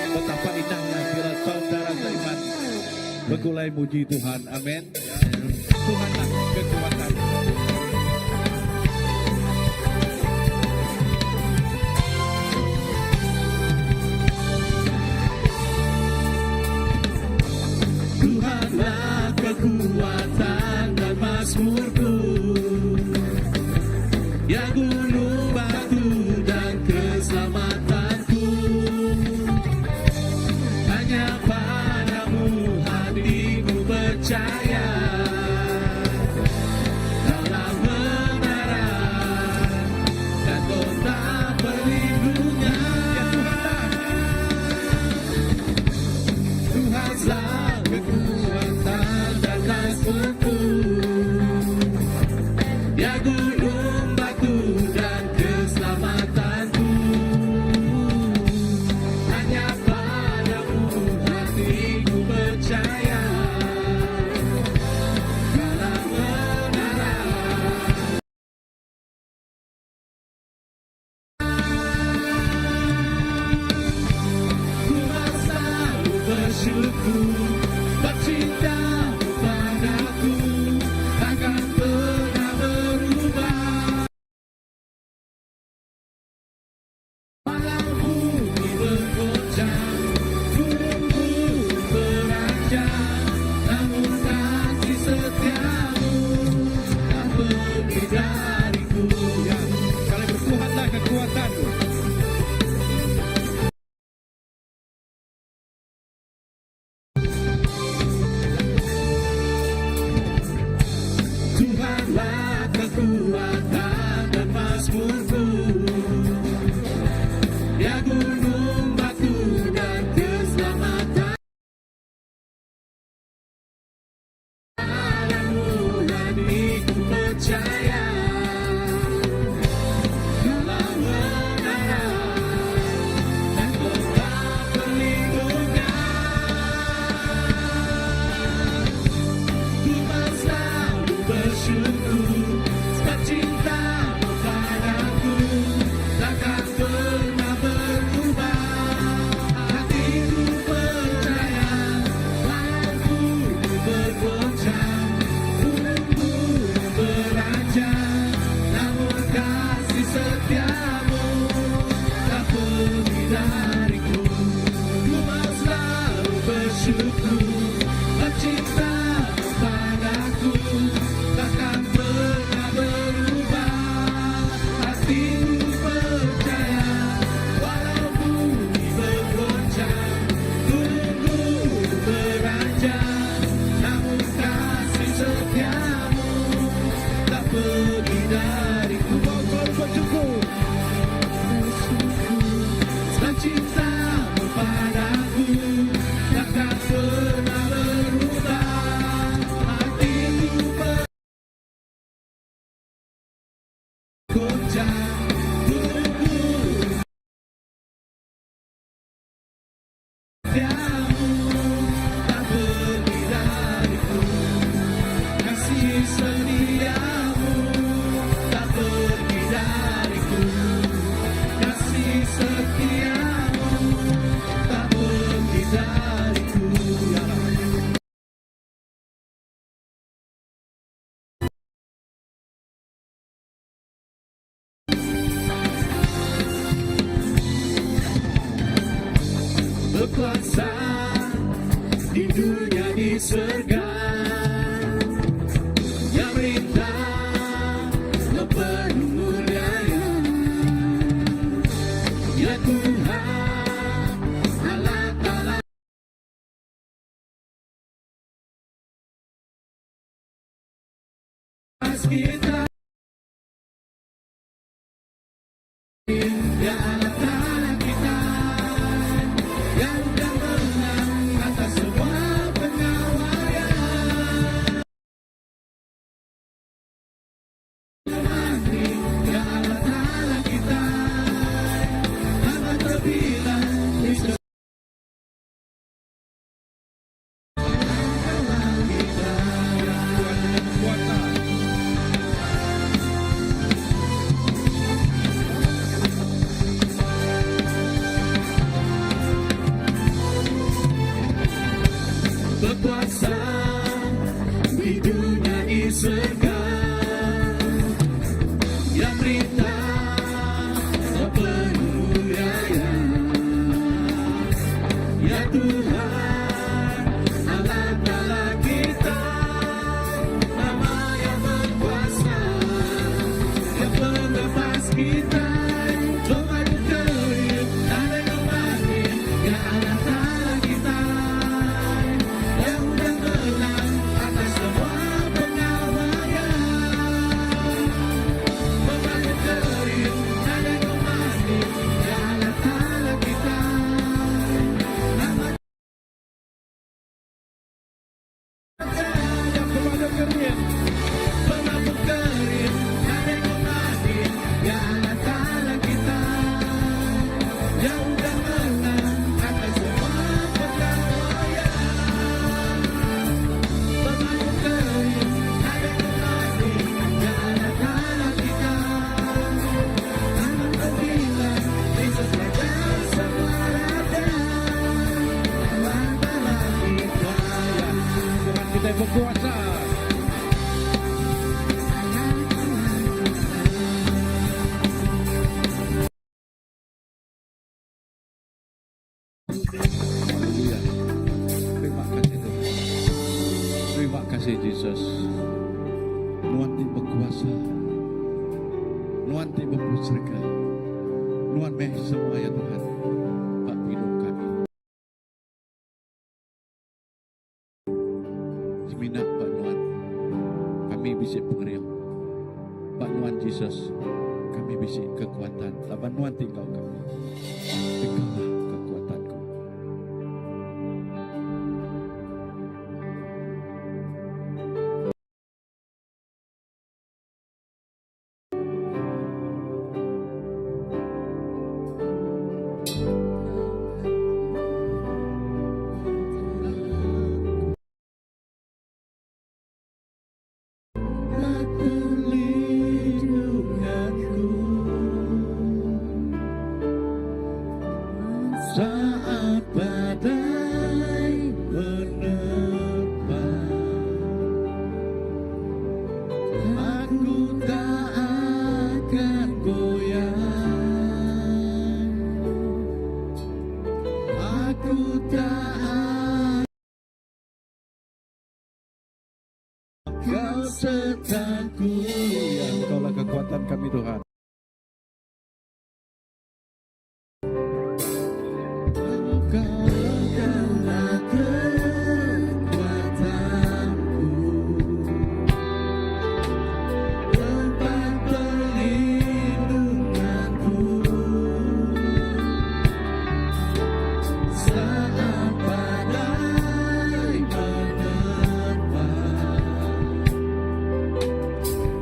Betapa indahnya bila saudara seiman begulai muji Tuhan. Amin. Tuhanlah kekuatan. Tuhanlah kekuatan dan mazmurku, ya gunung batu dan keselamatanku. Hanya padamu hatiku percaya, Kaulah menara dan kota perlindungan. Tuhanlah kekuatan dan mazmurku, ya gunung batu dan keselamatanku. Hanya padamu hatiku percaya, Kaulah menara. Tuhan selalu bersyukur, bercinta padaku, takkan pernah berubah. Walau bumi bergoncang, gunung beranjak, namun kasih setiamu tak pergi dariku. Ya, kalian bertuhanlah kekuatanmu. Tuhanlah kekuatan dan mazmurku, ya gunung batu dan keselamatan. Padamu hatiku percaya, Kaulah menara dan kota perlindungan. Tuhan selalu bersyukur, bercinta padaku, takkan pernah berubah. Hatiku percaya, walau bumi bergoncang, gunung beranjak, namun kasih setiamu tak pergi dariku. Tuhan selalu bersyukur, bercinta padaku, takkan pernah berubah. Hatiku percaya, walau bumi bergoncang, gunung beranjak, namun kasih setiamu tak pergi dariku. Bersyukur, bercinta padaku, takkan pernah berubah. Hatiku bergoncang, gunung setiamu tak pergi dariku. Kasih setiamu tak pergi dariku. Kasih setiamu tak pergi dariku. Ya Allah. Berkuasa di dunia di surga, yang berikan penuh mulianya, ya Tuhan Allah Ta'ala. Kita ya Allah Ta'ala kita, yang sudah menang atas semua pengawaian. Ya Allah Ta'ala kita, nama terbilang Kristus. Tuhan dengan kekuatan, berkuasa di dunia di surga, yang perintah penuh raya, ya Tuhan Allah Allah kita, nama yang berkuasa, yang penebas kita. Berkuasa. Haleluya. Terima kasih Tuhan. Terima kasih Yesus. Nuan ti berkuasa. Nuan ti berpusrika. Nuan meh semua ya Tuhan. Pak hidup kami. Seminat Pak Nuan. Kami bisik pengeriang. Pak Nuan Yesus. Kami bisik kekuatan. Laban Nuan tinggal kami. Tinggallah kekuatanku. Saat badai menerpa, aku tak akan goyah. Aku tak akan, kau sertaku. Ya, Engkaulah kekuatan kami Tuhan.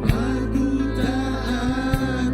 Aku tak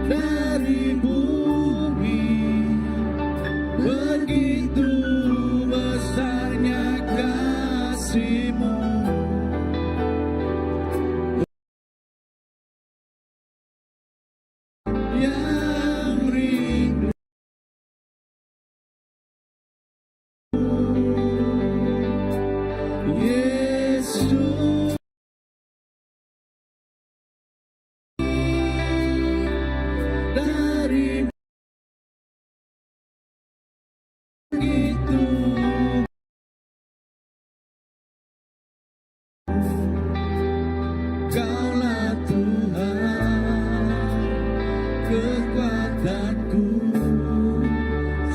Dari bumi, begitu besarnya kasih-Mu, yang rindu Yesus. Dari begitu Kaulah Tuhan, kekuatanku,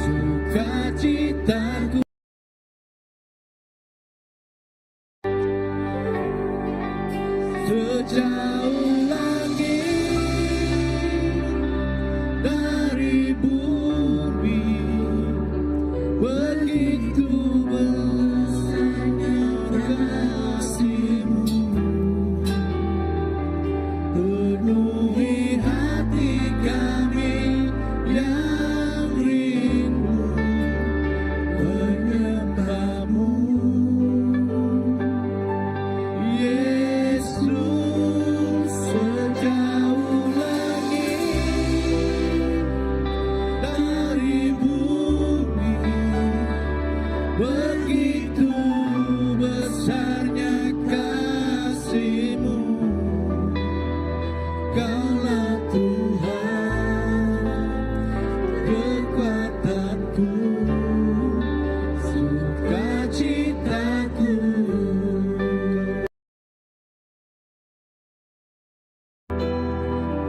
sukacitaku. Sejauh langit dari bumi, begitu besarnya kasih-Mu, penuhi hati kami yang rindu menyembah-Mu. Yesus, sejauh langit dari bumi, begitu besarnya kasih-Mu. Kaulah Tuhan, kekuatanku, sukacitaku.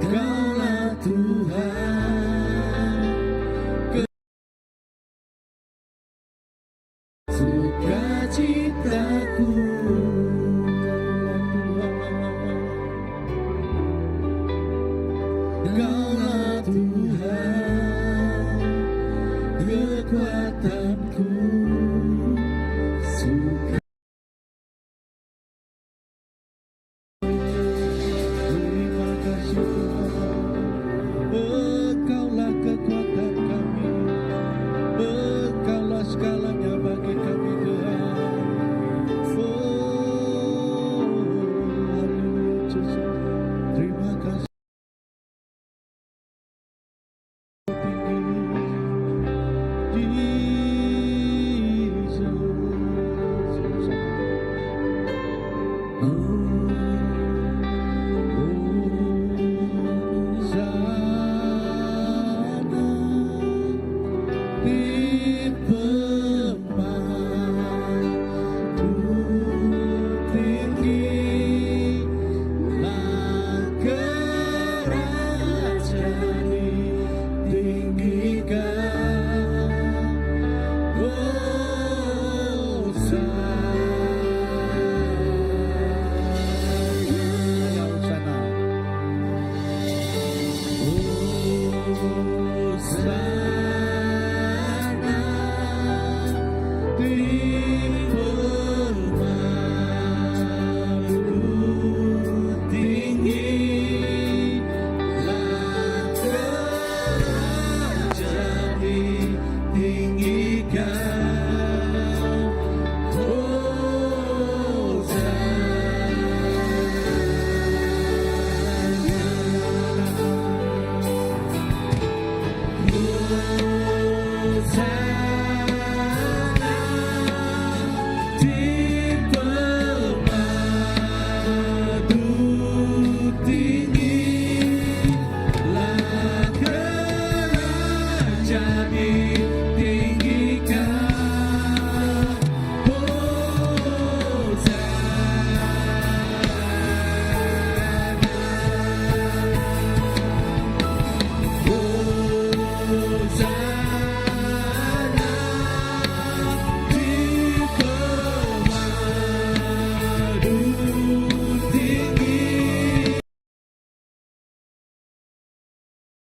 Kaulah Tuhan, sukacitaku. Kaulah Tuhan, kekuatanku, suka. Terima kasih Tuhan, Engkaulah kekuatan kami, Engkaulah segalanya bagi kami Tuhan. Oh, haleluya Yesus. Terima kasih.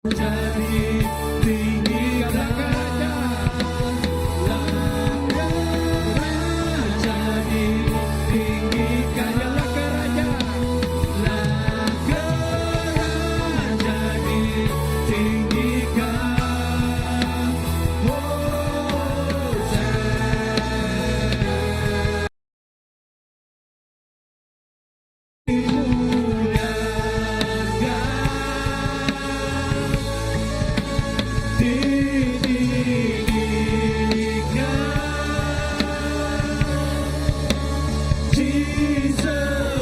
Jadi tinggi kerajaan, jadi tinggi kayalah kerajaan, jadi tinggikan, Jesus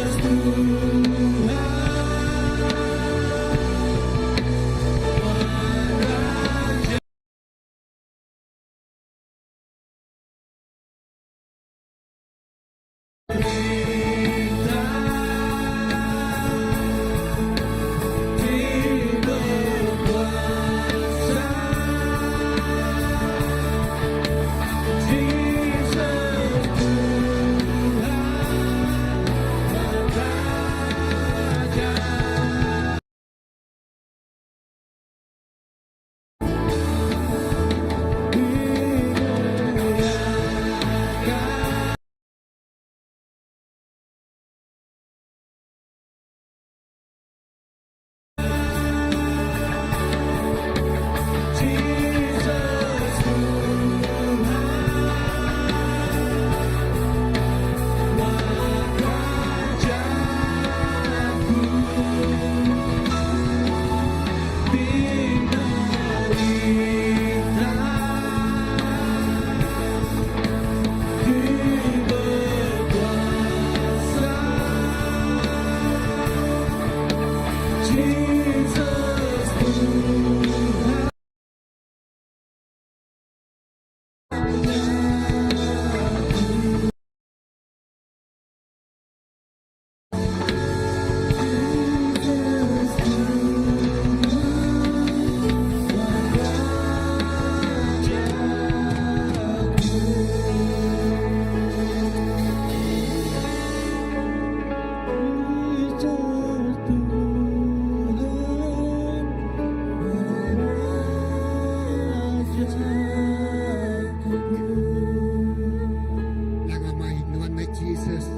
Jesus,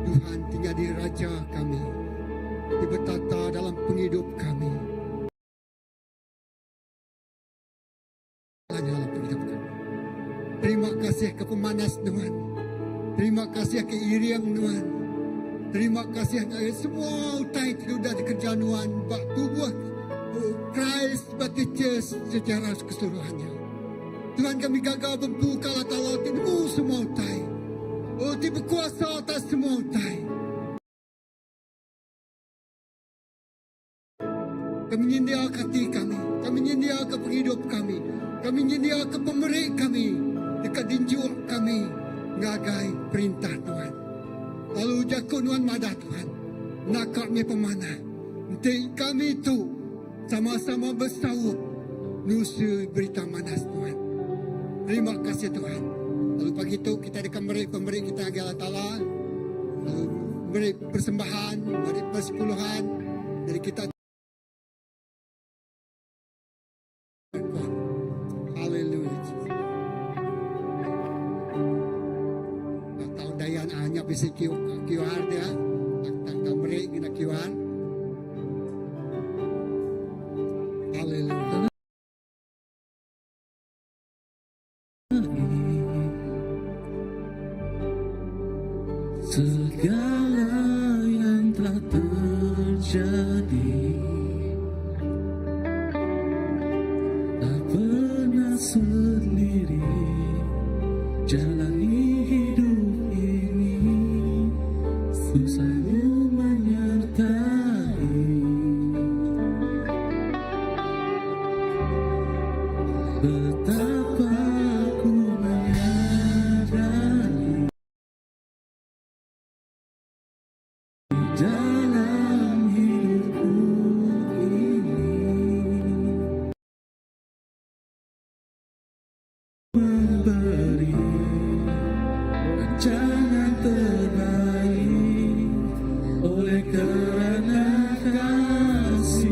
Tuhan tinggal di Raja kami, di bertata dalam penghidup kami. Dalam penghidup kami. Terima kasih ke pemanas Tuhan. Terima kasih ke iriang Tuhan. Terima kasih ke semua utai tidak di kerjaan Tuhan. Bak tubuh Christ bagi Church secara keseluruhannya. Tuhan kami gagal berbuka latar laut semua utai. Oh, dia berkuasa atas semua utai. Kami menyediakan hati kami. Kami menyediakan penghidup kami. Kami menyediakan pemerik kami. Dekat dinjuk kami. Ngagai perintah Tuhan. Lalu jakun Tuhan madah Tuhan. Nakaknya pemanah. Nanti kami itu sama-sama bersawuk. Nusa berita manas Tuhan. Terima kasih Tuhan. Lalu pagi itu kita akan beri pemberi kita Allah Ta'ala. Lalu beri persembahan, beri persepuluhan dari kita. Haleluya. Tahun dayan hanya bisa QR dia. Tak beri kita QR. Haleluya. Segala yang telah terjadi tak pernah sendiri jalani hidup ini, selalu menyertai. Betapa ku menyadari dalam hidupku ini memberi rancangan terbaik oleh karena kasih.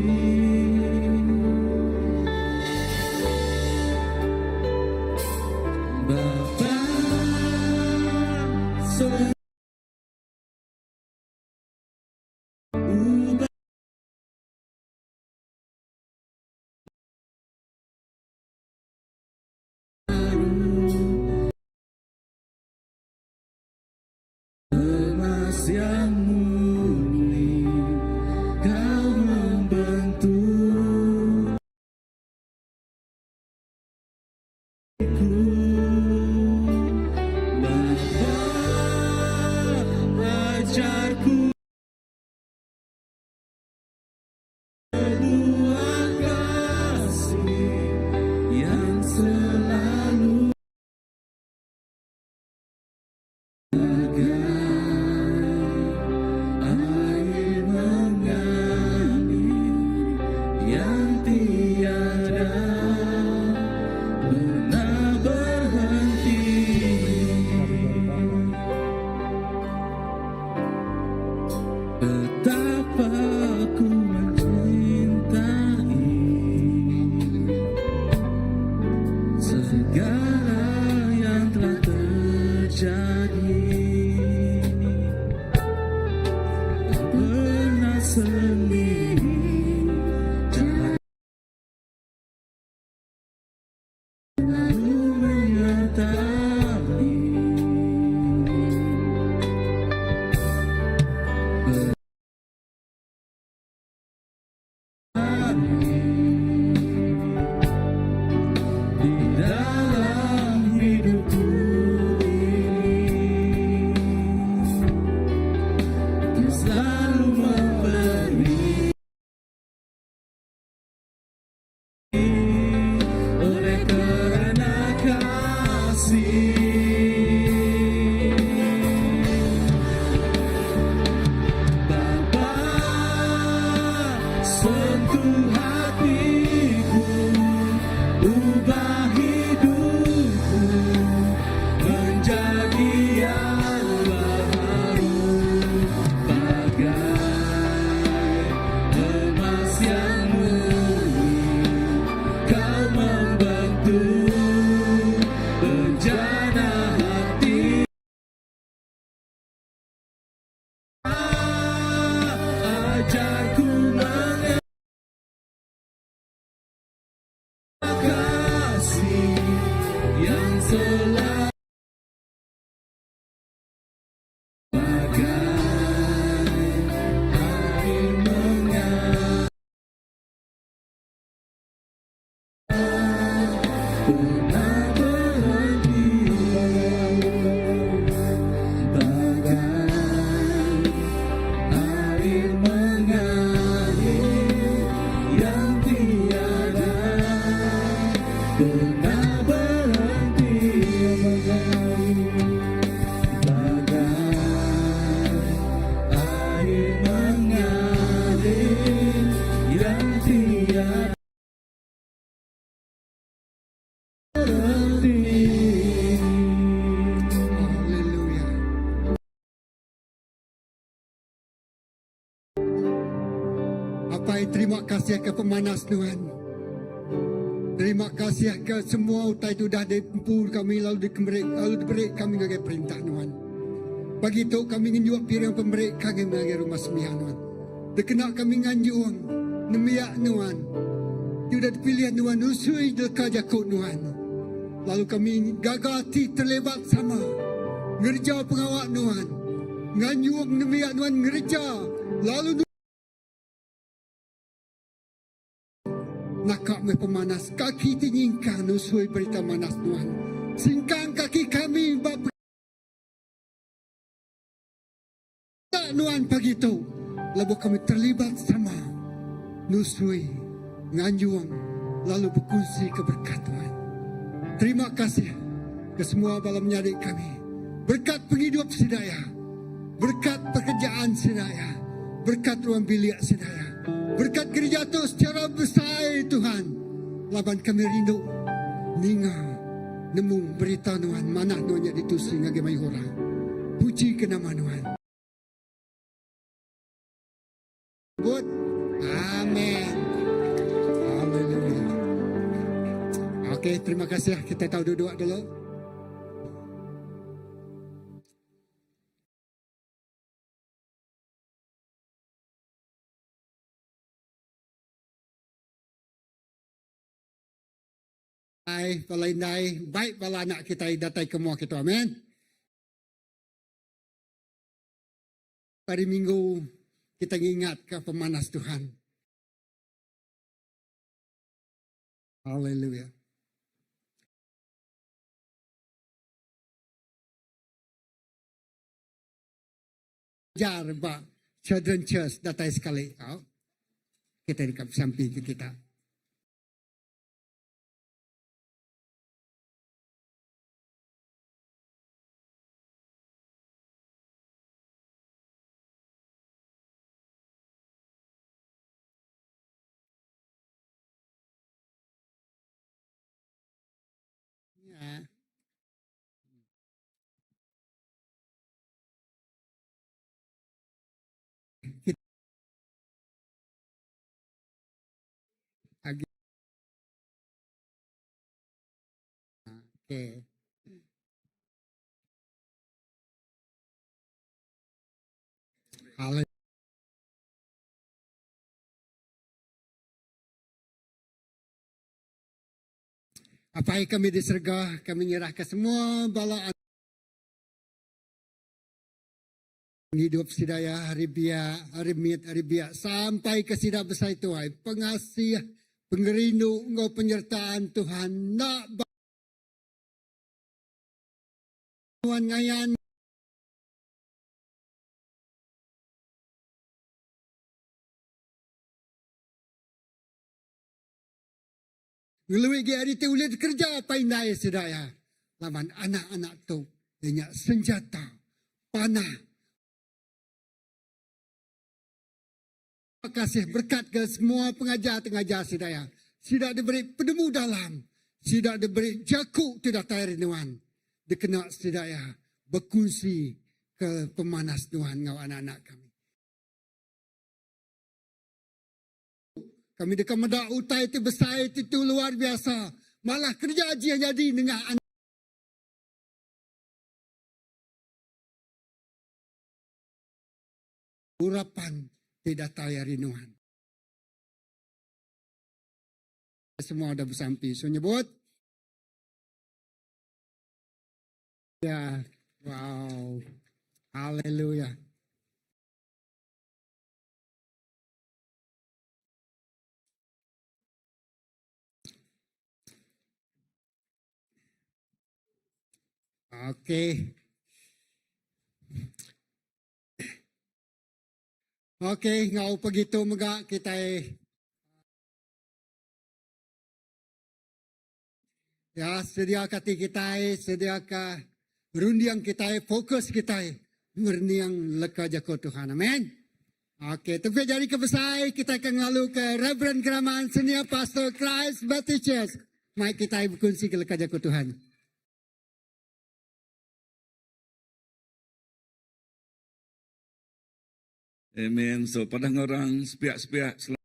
yang murni, Kau membentuk Bapa, ajarku sebuah kasih yang selalu air mengalir yang tiada pernah berhenti. Betapa ku mencintai segala yang telah terjadi. Tak pernah sendiri, selalu menyertai. Di dalam hidupku ini, Kau selalu memberi oleh kerana kasih. Bapa, sentuh hatiku, ubah hidupku menjadi yang baru, bagai emas yang murni. Kau membentuk bejana hati. Ajarku kasih yang selalu bagai air mengalir pernah berhenti, bagai air mengalir yang tiada pernah berhenti, bagai air mengalir yang tiada berhenti. Haleluya. Bapak, terima kasih ke pemanas Tuhan. Terima kasih ke semua utai itu dah diempur kami lalu diberi kami dengan perintah Tuhan. Bagi itu kami nganjuang pirang pemberi kami mengagai rumah sembilan Tuhan. Dekena kami nganjuang nemiak Tuhan. Tidak dipilih Tuhan usui delka jakut Tuhan. Lalu kami gagati terlebat sama ngerja pengawak Tuhan. Nganjuang nemiak Tuhan ngerja lalu nakak me pemanas kaki tingingkan usui berita manas Tuhan. Singkang kaki kami Bapa Tuhan pagi itu. Lalu kami terlibat sama nusui nganjuang lalu berkongsi keberkat Tuhan. Terima kasih ke semua bala menyadik kami. Berkat penghidup sedaya, berkat pekerjaan sedaya, berkat ruang bilik sedaya, berkat gereja itu secara besar Tuhan. Laban kami rindu ninga nemu berita Tuhan mana Tuhan yang ditusi ngagai orang. Puji ke nama Tuhan. Good. Amin. Haleluya. Oke, terima kasih. Kita tahu duduk dulu. Hai, palainday, baik pala anak kita datay kemua kita. Amin. pada minggu kita ingat ke pemanas Tuhan. Haleluya. Jar ba Children Church datai sekali kau. Kita dekat samping ke kita. Ya. Kita lagi. Okay. Haleluya. Apa yang kami di surga, kami menyerahkan semua bala hidup sidaya hari biak sampai ke sidap besar Tuhan. Pengasih, pengerindu, engkau penyertaan Tuhan. Nak bantuan ngayan. Ngeluik dia hari tu ulit kerja apa indai sidaya. Laman anak-anak tu dengan senjata, panah. Terima kasih berkat ke semua pengajar-pengajar sidaya. Sidak diberi pedemu dalam. Sidak diberi jakuk tidak tayar Tuhan. Dikena sidaya berkongsi ke pemanas Tuhan ngau anak-anak kami. Kami dekat medak utai itu besar itu luar biasa. Malah kerja aja jadi dengan anak. Urapan tidak tayari Tuhan. Semua dah bersampi. So nyebut. Ya. Wow. Haleluya. Okey. Okey, ngau begitu megak kita ya sedia kati kita sedia ka rundiang kita fokus kita murniang leka jako Tuhan. Amin. Okey, tapi jadi kebesar kita akan lalu ke Reverend Keramaan Senior Pastor Christ Baptist Church. Mari kita berkongsi ke leka jako Tuhan. Amen. So padang orang sepiak-sepiak slide.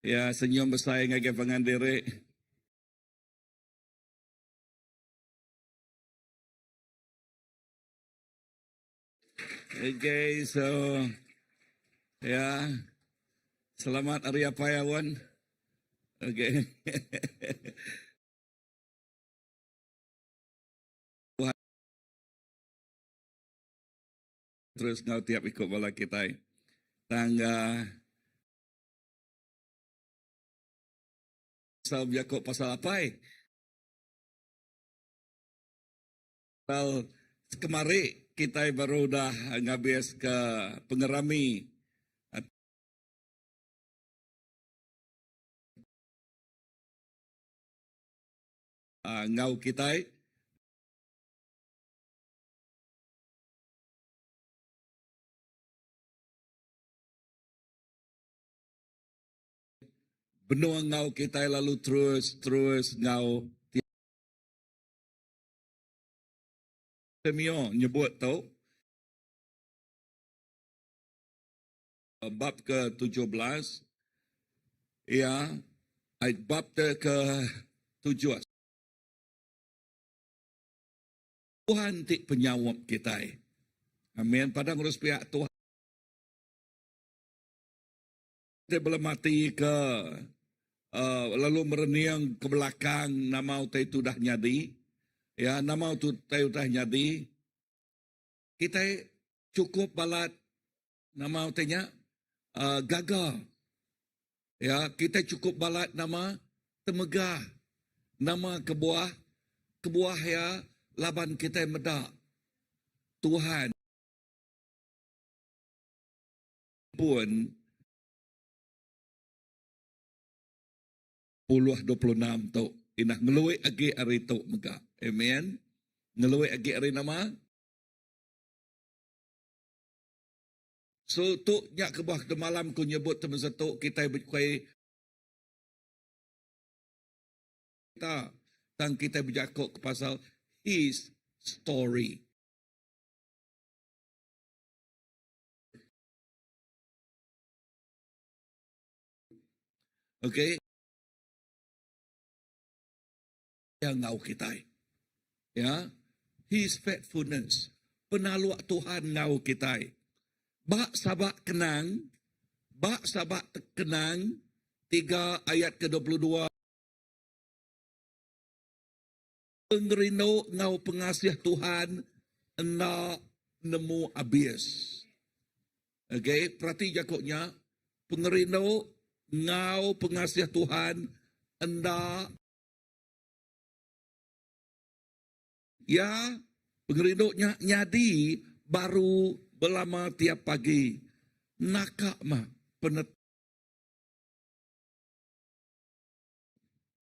Ya senyum bersaing ngage pangandiri. Okay, so ya selamat Hari Payawan. Okay. Terus ngau tiap ikut bala kita. Tangga pasal biakok pasal apa? Pasal kemari kita baru dah ngabis ke pengerami ngau kita. Benua ngau kita lalu terus ngau Temio nyebut tau bab ke-17 ya bab ke-7 Tuhan ti penyawab kita. Amin. Padang urus pihak Tuhan. Kita belum mati ke lalu mereniang ke belakang nama utai itu dah nyadi. Ya, nama tu tayo nyadi. Kita cukup balat nama utanya gagal. Ya, kita cukup balat nama temegah. Nama kebuah ya laban kita medak. Tuhan pun 26 tu inah ngeluai agi hari tu mega. Amen. Ngeluai agi hari nama. So tu nyak kebah ke malam ku nyebut teman satu kita berkuai kita tang kita berjakok ke pasal his story. Okay? Yang ngau kita. Ya. His faithfulness. Penaluak Tuhan ngau kita. Bak sabak kenang. Bak sabak kenang. 3 ayat ke-22. Pengerino ngau pengasih Tuhan. Ena nemu abis. Okay. Perhati jakoknya. Pengerino ngau pengasih Tuhan. Enda ya, pengerinduknya nyadi baru belama tiap pagi. Nakak mah penet.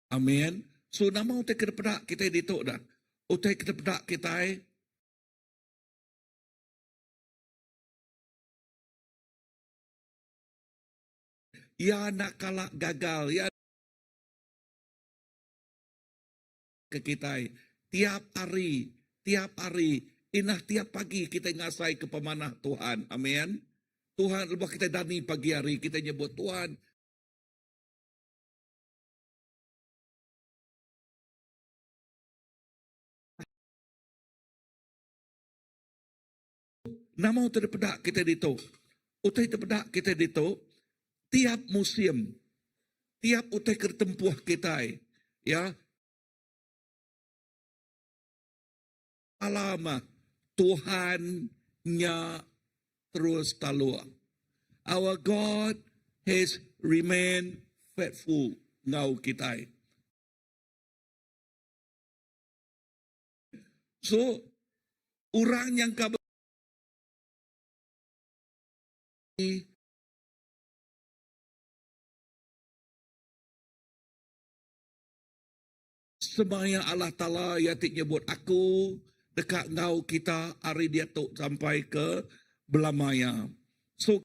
Amin. So nama utai kedepedak kita dituk dah. Utai kedepedak kita ya nak kalak gagal. Ya ke kita. Tiap hari, inah tiap pagi kita ngasai ke pemanah Tuhan. Amin. Tuhan, lepas kita dani pagi hari, kita nyebut Tuhan. Nama terpedak kita ditu. Utai terpedak kita ditu. Tiap musim, tiap utai kertempuh kita. Ya, alama Tuhannya terus talua. Our God has remained faithful ngau kita. So, orang yang kabar semaya Allah Ta'ala yang nyebut aku dekat ngau kita hari dia tu sampai ke belamaya. So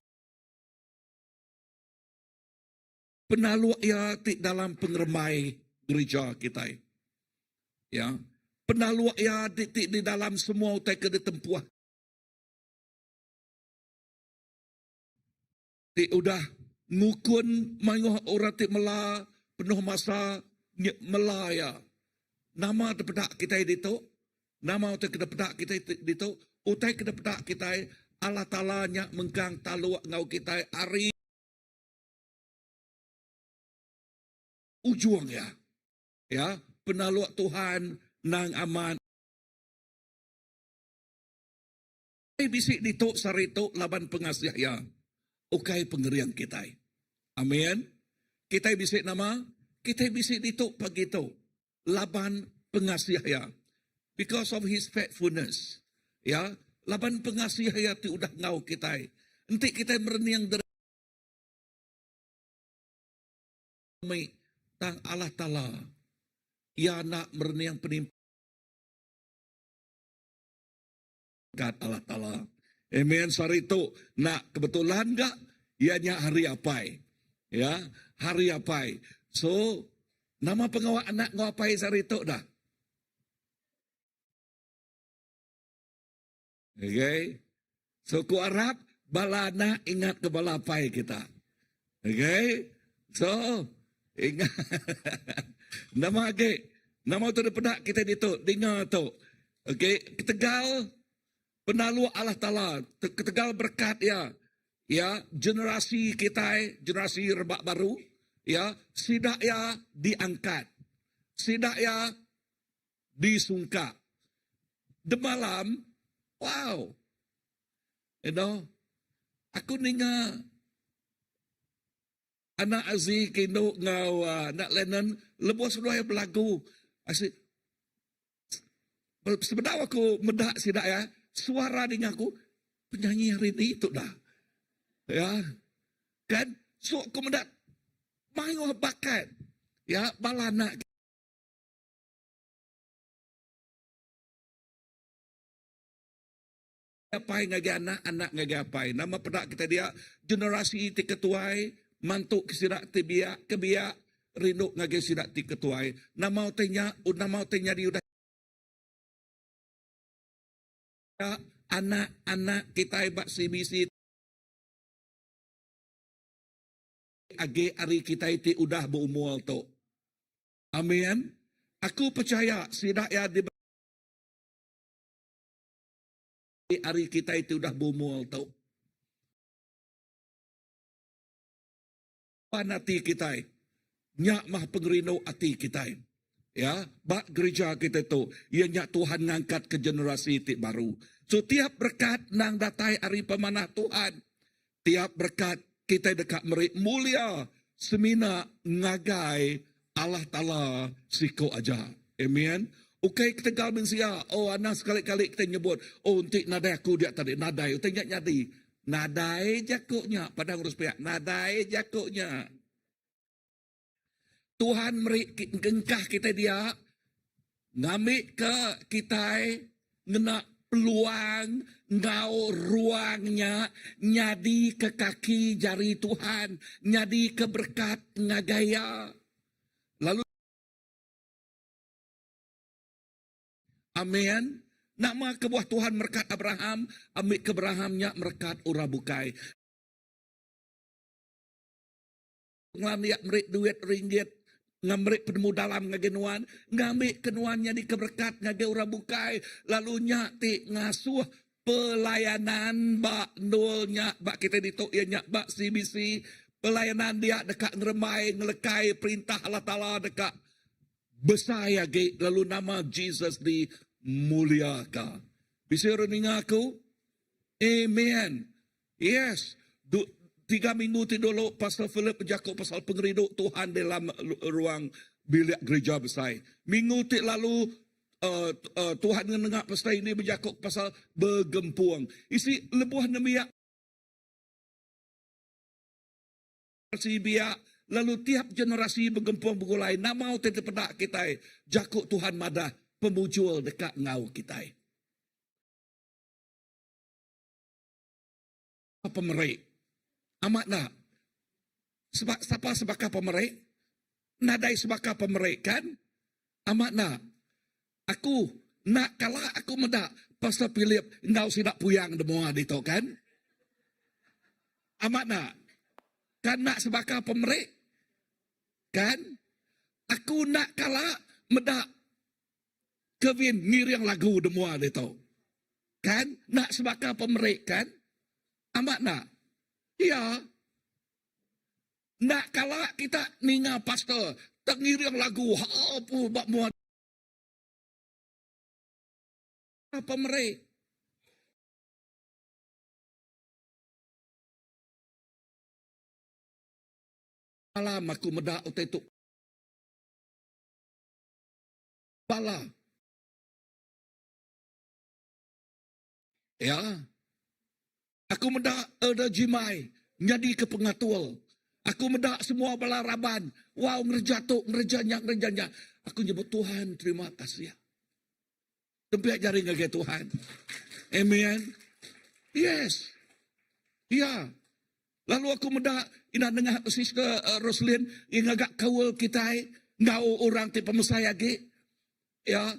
penalu ia dalam pengermai gereja kita. Ya. Penalu ia di dalam semua utai ke tempuh. Udah ngukun mayuh orang ti mela penuh masa melaya. Nama terpedak kita itu. Nama utai kedepedak kita itu, utai kedepedak kita, Allah Ta'ala nyak mengkang taluak ngau kita hari ujung ya. Ya, penaluak Tuhan nang aman. Bisik dituk sarituk laban pengasih ya. Ukai pengerian kita. Amin. Kita bisik nama, kita bisik dituk pagi itu. Laban pengasih ya. Because of his faithfulness. Ya, laban pengasih hayati udah ngau kita. Nanti kita mereniang dari tang Allah Ta'ala. Ya nak mereniang penimpa Allah Ta'ala. Amen. Sari itu nak kebetulan enggak? Ianya hari apa? Ya, hari apa? So, nama pengawal anak ngapai sari itu dah. Okay. So ku harap balana ingat ke balapai kita. Okay. So ingat. Nama ke. Nama tu pedak kita ditu. Dengar tu. Okay. Ketegal penalu Allah Ta'ala. Ketegal berkat ya. Ya. Generasi kita. Generasi rebak baru. Ya. Sidak ya diangkat. Sidak ya disungka. Demalam, wow. Aku ninga anak Aziz kino ngau nak lenan lebos luai belagu. Asyik sebenarnya aku medak sidak ya, suara dengan aku penyanyi hari ini itu dah. Ya. Kan so aku medak main bakat. Ya, balana apai ngagi anak ngagi apai. Nama pedak kita dia generasi ti ketuai mantuk kesirak ti biak kebiak rindu ngagi sirak ti ketuai. Nama utenya di udah anak-anak kita bak CBC age hari kita itu udah berumur tu. Amin. Aku percaya sidak ya di hari kita itu udah berumur tu. Panati kita, nyak mah pengerino hati kita. Ya, bak gereja kita tu, ia nyak Tuhan ngangkat ke generasi ti baru. So tiap berkat nang datai hari pemanah Tuhan, tiap berkat kita dekat merik mulia semina ngagai Allah Ta'ala siko aja. Amen. Okay, kita galmin siya. Oh, anak sekali-kali kita nyebut. Oh, untuk nadai aku dia tadi. Nadai. Kita nyadi. Nadai jakuknya. Padang urus pihak. Nadai jakuknya. Tuhan merik gengkah kita dia. Ngambil ke kita. Ngena peluang. Ngau ruangnya. Nyadi ke kaki jari Tuhan. Nyadi ke berkat ngagaya. Lalu amin. Nama kebuah Tuhan merkat Abraham, ambil ke Abrahamnya merkat urabukai. Ngamiak merik duit ringgit, ngamrik penemu dalam ngagenuan, ngambil kenuannya di keberkat ngage urabukai, lalu nyati ngasuh pelayanan bak nolnya, bak kita ditok ya nyak bak CBC, pelayanan dia dekat ngeremai, ngelekai perintah Allah Ta'ala dekat besar ya lalu nama Jesus dimuliakan. Bisa running aku? Amen. Yes. 3 minggu ti dulu Pastor Philip berjakuk pasal pengeriduk Tuhan dalam ruang bilik gereja besar. Minggu ti lalu Tuhan mendengar pasal ini berjakuk pasal bergempuang. Isi lebuh nemiak si biak. Lalu tiap generasi bergempuang bergulai. Nama kita pedak kita. Jakuk Tuhan madah. Pemujul dekat ngau kita. Pemerik. Amat nak. Sebab siapa sebakar pemerik? Nadai sebakar pemerik kan? Amat nak. Aku nak kalah aku medak. Pastor Philip ngau sidak puyang demua dito kan? Amat nak. Kan nak sebakar pemerik? Kan? Aku nak kalah medak Kevin ngiring lagu demua itu. Kan? Nak sebakar pemerik kan? Amat nak? Ya. Nak kalah kita ninga pastor. Tak ngiring lagu. Apa bak muat. Pemerik. Malam aku medak utai tu. Bala. Ya. Aku medak ada jimai. Jadi ke pengatul. Aku medak semua bala raban. Wow, ngerjanya. Aku nyebut Tuhan, terima kasih ya. Tempiak jari ngagak Tuhan. Amen. Yes. Ya. Lalu aku medak ina dengar Sister Roslyn yang agak kawal kita ngau orang ti pemesai lagi. Ya.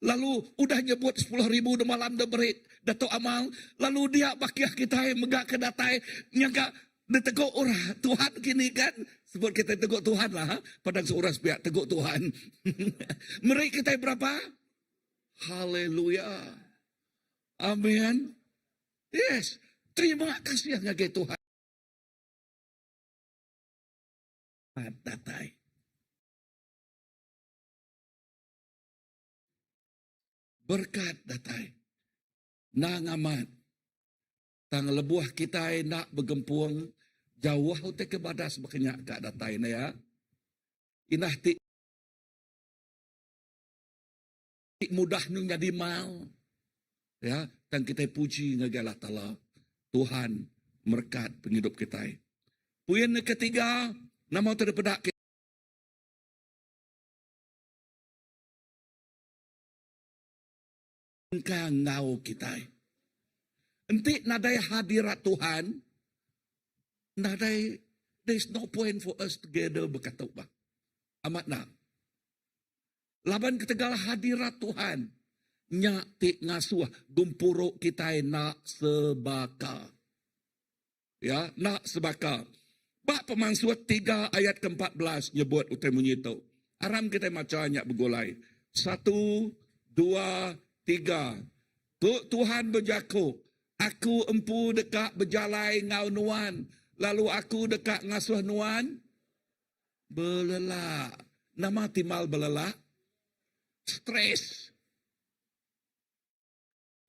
Lalu udah nyebut 10,000 de malam de berit Dato' Amal. Lalu dia bakiah kita megak ke datai nyangka diteguk orang Tuhan kini kan. Sebut kita teguk Tuhan lah. Padang seorang pihak teguk Tuhan. Mereka kita berapa? Haleluya. Amin. Yes. Terima kasih ngagak Tuhan. Datai. berkat datai. Nangamat. Tang lebuah kita nak bergempuang jauh te ke badas berkenyak kat datai na ya. Inah ti mudah nung jadi mal. Ya, tang kita puji ngagalah tala. Tuhan merkat penghidup kita. Puyan ketiga, nama terpedak kita ngau kita. Enti nadai hadirat Tuhan, nadai there's no point for us together berkata bah. Amat nak. Laban ketegal hadirat Tuhan, nyak ti ngasuh gumpuruk kita nak sebaka. Ya, nak sebaka. Bak Pemansuat 3 ayat ke-14 nyebut utai munyito. Aram kita macam nyak bergolai. 1, 2, 3. Tuhan berjaku. Aku empu dekat berjalai ngau nuan. Lalu aku dekat ngasuh nuan. Belelak. Nama timal belelak. Stres.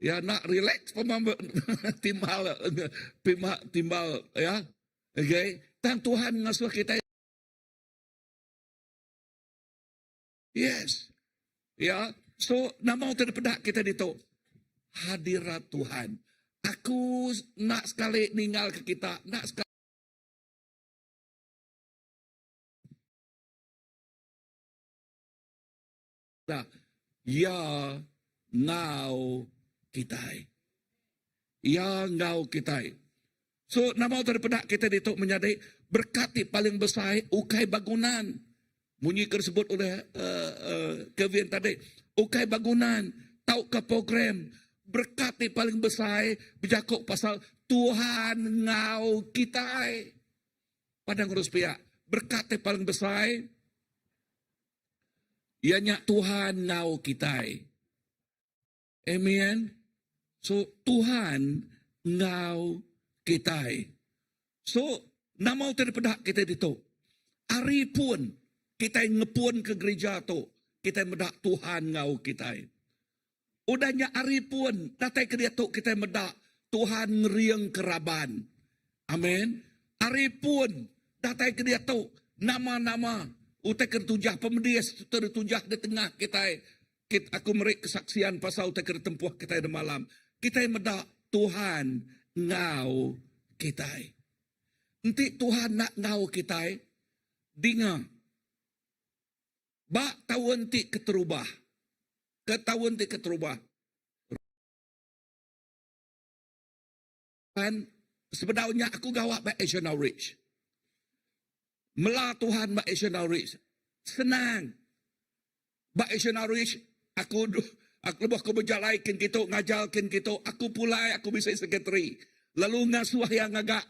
Ya nak relax timbal ya. Okay. Dan Tuhan ngasuh kita. Yes. Ya. So nama terpedak kita dito. Hadirat Tuhan. Aku nak sekali ninggal ke kita. Nak sekali. Ya ngau kitai. Ya ngau kitai. So nama terpedak kita dito menyadari berkati paling besar ukai bangunan. Bunyi tersebut oleh Kevin tadi. Ukai bangunan. Tahu ke program. Berkati paling besar. Berjakuk pasal Tuhan ngau kitai. Padang urus pihak. Berkati paling besar. Ianya Tuhan ngau kitai. Amen. So Tuhan ngau kitai. So nama terpedak kita dito. Hari pun kita ngepun ke gereja tu. Kita medak Tuhan ngau kitai. Udahnya hari pun datai ke dia tu kita medak Tuhan ngeriang keraban. Amen. Hari pun datai ke dia tu nama-nama utai kertujah pemedias tertujah di tengah kita. Aku merik kesaksian pasal utai kertempuh kita di malam. Kita medak Tuhan ngau kita. Nanti Tuhan nak ngau kita. Dengar. Bak tahun ti keterubah. Ketahun ti keterubah. Dan sebenarnya aku gawak by Asian Outreach. Melah Tuhan by Asian Outreach. Senang. By Asian Outreach, aku lebih aku berjalaikan gitu, ngajalkan gitu. Aku pulai, aku bisa sekretari. Lalu ngasuh yang agak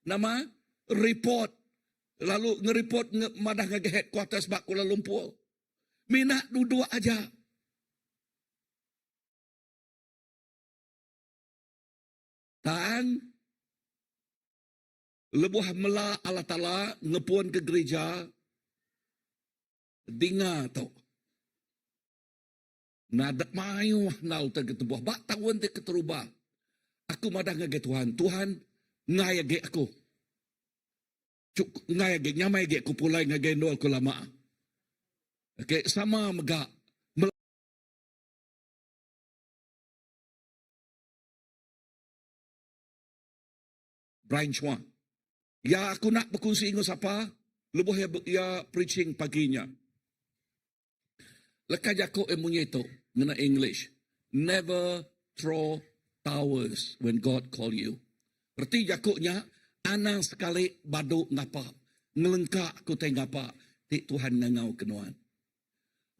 nama report. Lalu nge-report madah ngage headquarters bak Kuala Lumpur. Minat duduk aja. Dan lebuh mela Allah Ta'ala ngepuan ke gereja. Dengar tau. Nadak mayu nal tergetubuh. Bak tahun terketerubah. Aku madah ngage Tuhan. Tuhan ngayage aku. Ngayage, nyamai ge aku pulai ngage nol ku lama. Okay, sama megak. Brian Chua. Ya aku nak berkongsi ingat siapa. Lebuh ya preaching paginya. Lekas jako emunya itu. Ngena English. Never throw towels when God call you. Berarti jakuknya. Anang sekali baduk ngapa. Ngelengkak ku teng ngapa. Ti Tuhan ngau kenuan.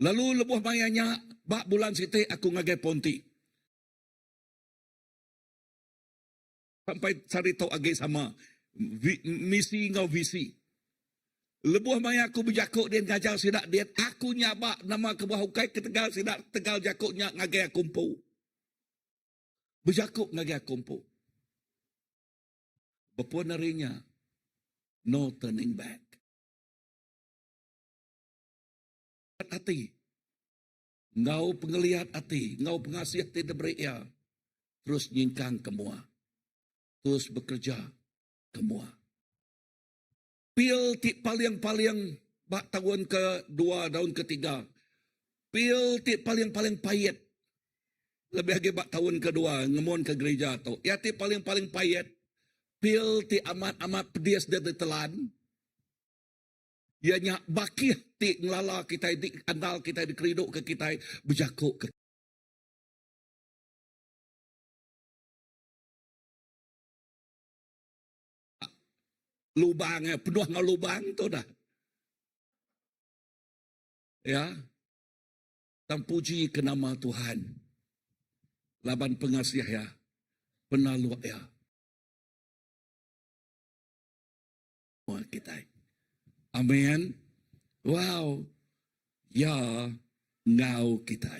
Lalu lebuh mayanya. Bak bulan siti aku ngagai ponti. Sampai cari tahu agi sama. Misi ngau visi. Lebuh maya aku berjakuk dia ngajar sidak dia. Aku nyabak nama kebuah hukai ke tegal sidak. Tegal jakuknya ngagai kumpu. Berjakuk ngagai kumpu. Berpuan harinya, no turning back. Hati, Ngau pengeliat hati, ngau pengasih hati diberi ia. Terus nyingkang kemua. Terus bekerja kemua. Pil ti paling-paling bak tahun kedua, tahun ketiga. Pil ti paling-paling payet. Lebih lagi bak tahun kedua, ngemun ke gereja tu. Ya ti paling-paling payet. Pil ti amat-amat pedis dan ditelan. Ianya bakih ti ngelala kita di andal kita di keriduk ke kita berjakuk ke lubang penuh dengan lubang tu dah. Ya. Dan puji ke nama Tuhan. Laban pengasih ya. Penalu ya. Kita. Amin. Wow. Ya, ngau kita.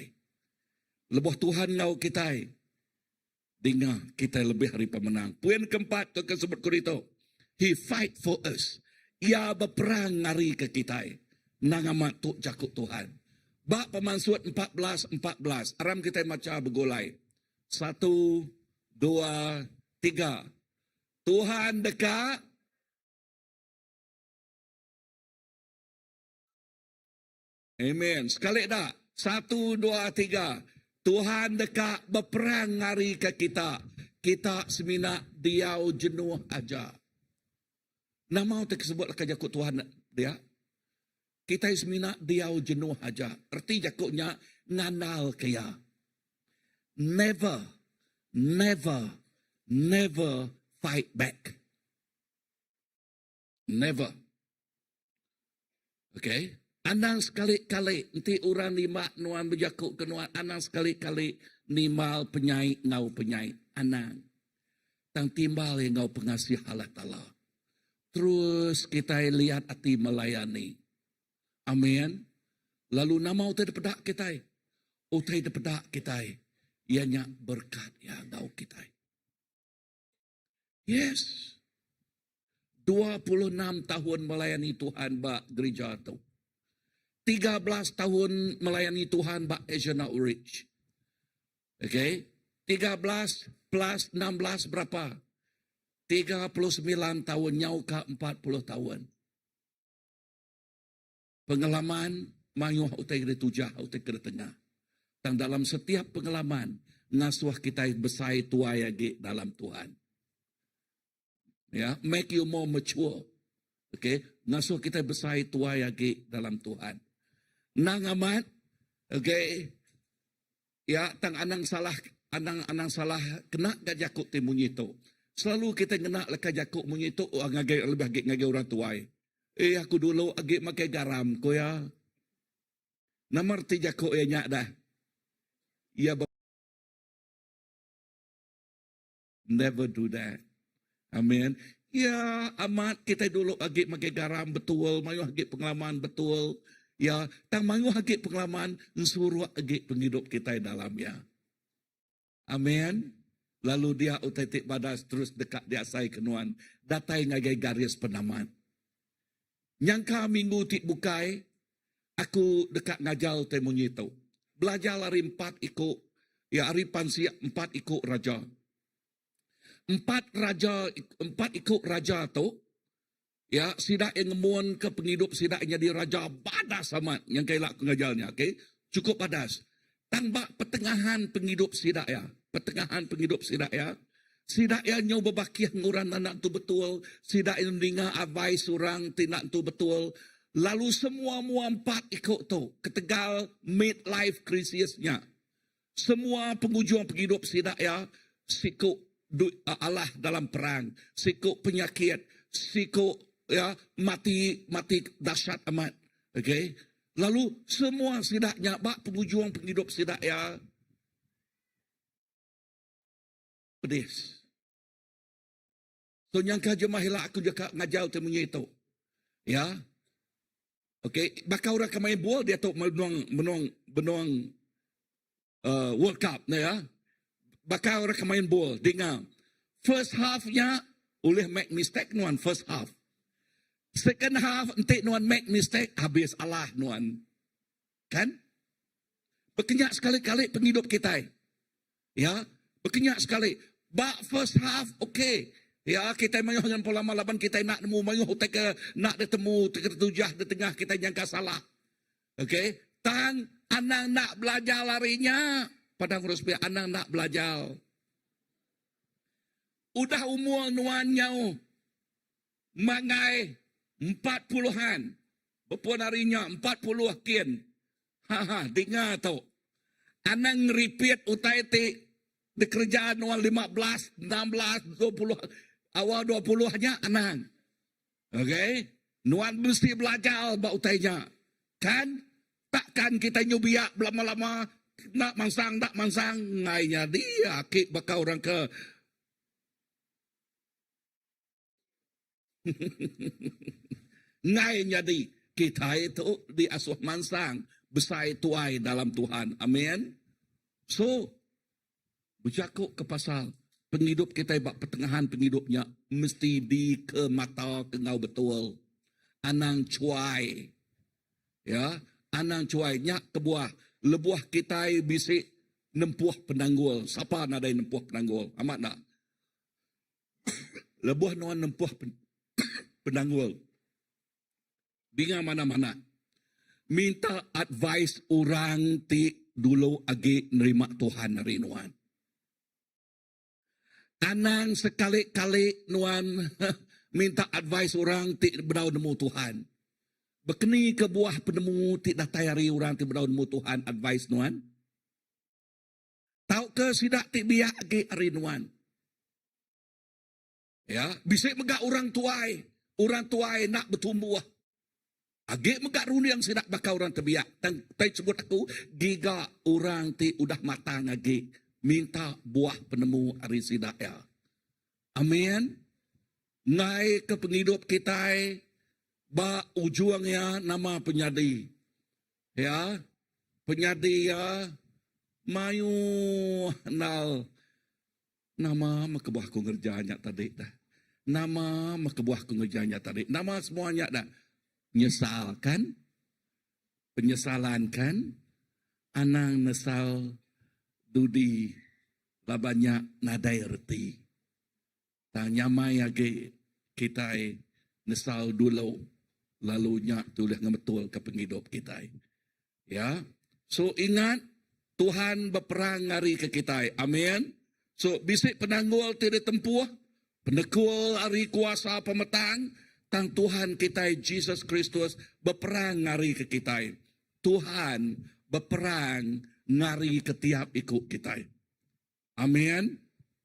Lebuh Tuhan ngau kita. Dengar kita lebih hari pemenang. Poin keempat tu sebut kurito. He fight for us. Ia berperang ngari ke kita. Nangamat tu jakut Tuhan. Bak Pemansut 14:14. Aram kita macam bergolai. 1, 2, 3. Tuhan dekat. Amen. Sekali dah. 1, 2, 3. Tuhan dekat berperang ngari ke kita. Kita semina diau jenuh aja. Nama tak sebut ke jakut Tuhan dia. Kita semina diau jenuh aja. Erti jakutnya nganal kaya. Never, never, never fight back. Never. Okay. Anang sekali-kali, nanti orang lima nuan berjakuk ke nuan. Anang sekali-kali nimal penyai, ngau penyai. Anang. Tang timbal yang ngau pengasih Allah Ta'ala. Terus kita lihat hati melayani. Amin. Lalu nama utai depedak kita. Utai depedak kita. Ianya berkat ya ngau kita. Yes. 26 tahun melayani Tuhan bak gereja tu. 13 tahun melayani Tuhan bak Asian Outreach. Okay. 13 plus 16 berapa? 39 tahun nyau ke 40 tahun. Pengalaman mayuh utai kena tujah, utai kena tengah. Dan dalam setiap pengalaman, ngasuh kita besai tuai lagi dalam Tuhan. Ya, make you more mature. Okay, ngasuh kita besai tuai lagi dalam Tuhan. Nang amat, okay, ya, tang anang salah kena gajakuk timunyi tu. Selalu kita kena lekat jakuk munyi tu, ngagay lebih ngagay orang tuai. Aku dulu agi makai garam ko ya. Namarti jakuk ya nyak dah. Ya, never do that. Amin. Ya, amat kita dulu agi makai garam betul, mayu agi pengalaman betul. Ya, tang mayu agi pengalaman suruh agi penghidup kita dalam ya. Amin. Lalu dia utetik badas terus dekat dia sai kenuan. Datai ngagai garis penamat. Nyangka minggu tik bukai, aku dekat ngajal temunyi tu. Belajar lari 4 ikut, ya aripan siap 4 ikut raja. 4 ikut raja tu, ya sidak yang ngemuan ke penghidup sidaknya di raja badas amat yang kailak ngajalnya, okay? Cukup badas. Tanpa pertengahan penghidup sidak ya. Pertengahan penghidup sidak ya. Sidak ya nyau berbakiah nguran anak tu betul. Sidak yang dengar abai surang tindak tu betul. Lalu semua 4 ikut tu. Ketegal midlife krisisnya. Semua pengujuan penghidup sidak ya. Sikuk Allah dalam perang. Sikuk penyakit. Sikuk ya mati dahsyat amat. Okay. Lalu semua sidaknya bak pengujuan penghidup sidak ya. Pedis. So nyangka jemaah hilang aku juga ngajal temunya itu. Ya. Okey, bakal orang kemain bola dia tu menong World Cup na ya. Bakal orang kemain bola dengar. First half-nya oleh make mistake nuan first half. Second half ente nuan make mistake habis Allah nuan. Kan? Berkenyak sekali-kali penghidup kita. Ya, berkenyak sekali. But first half, okay. Ya, kita mayuh dengan pola malaban kita nak nemu mayuh nak ditemu tertujah di tengah kita jangka salah. Okay. Tang anang nak belajar larinya. Padang Ruspia, anang nak belajar. Udah umur nuannya. Mangai 40-an. Berpuan harinya 40 kian. Dengar tau. Anang repeat utai ti di kerjaan nuan 15, 16, 20. Awal 20-nya anang. Okay. Nuan mesti belajar bak utainya. Kan? Takkan kita nyubiak lama-lama nak mansang, tak mansang. Ngainya dia akik bakal orang ke. Ngai jadi kita itu diasuh mansang besar tuai dalam Tuhan. Amin. So bercakap ke pasal penghidup kita bak pertengahan penghidupnya mesti di ke mata ke ngau betul. Anang cuai. Ya, anang cuai nyak ke buah. Lebuah kita bisik nempuh penanggul. Siapa nak ada nempuh penanggul? Amat nak. Lebuah nuan nempuh penanggul. Binga mana-mana. Minta advice orang ti dulu agi nerima Tuhan hari nuan. Anang sekali-kali nuan minta advice orang ti berau nemu Tuhan. Bekeni ke buah penemu ti datayari orang ti berau nemu Tuhan advice nuan. Tahu ke sidak ti biak agi hari nuan. Ya, bisik megak orang tuai. Orang tuai nak bertumbuh. Agak megak runi yang sidak bakal orang terbiak. Dan sebut aku, giga orang ti udah matang agak. Minta buah penemu hari sidak ya. Amin. Ngai ke penghidup kita. Ba ujungnya nama penyadi. Ya. Penyadi ya. Mayu nal. Nama makebuah ku ngerjanya tadi dah. Nama makebuah ku ngerjanya tadi. Nama semuanya dah. Nyesalkan. Penyesalan kan. Anang nesal dudi labanya nadai reti. Tanya mai age kita nesal dulu. Lalunya tulis ngebetul ke penghidup kita. Ya. So ingat Tuhan berperang ngari ke kita. Amin. So, bisik penanggul tidak tempuh, penekul hari kuasa pemetang, tang Tuhan kita, Jesus Kristus, berperang ngari ke kita. Tuhan berperang ngari ke tiap ikut kita. Amin.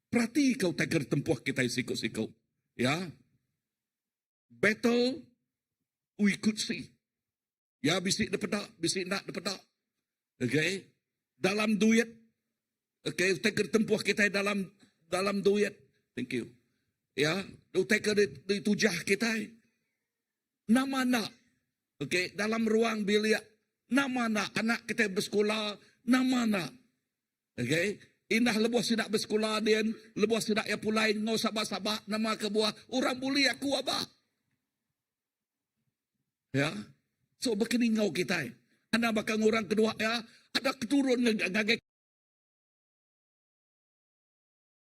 Perhati kau tegar tempuh kita siku-siku. Ya. Battle, we could see. Ya, bisik dapat, bisik nak dapat. Okay. Dalam duit, okay, tegar tempuh kita dalam duit. Thank you. Ya, tegar di tujah kita. Nama nak. Okay, dalam ruang bilik. Nama nak. Anak kita bersekolah. Nama nak. Okay. Indah lebuh sidak bersekolah dia. Lebuh sidak ya pulai. Ngau sabak-sabak. Nama kebuah. Orang boleh aku abah. Ya. So, begini ngau kita. Anak bakal orang kedua ya. Ada keturun ngagak.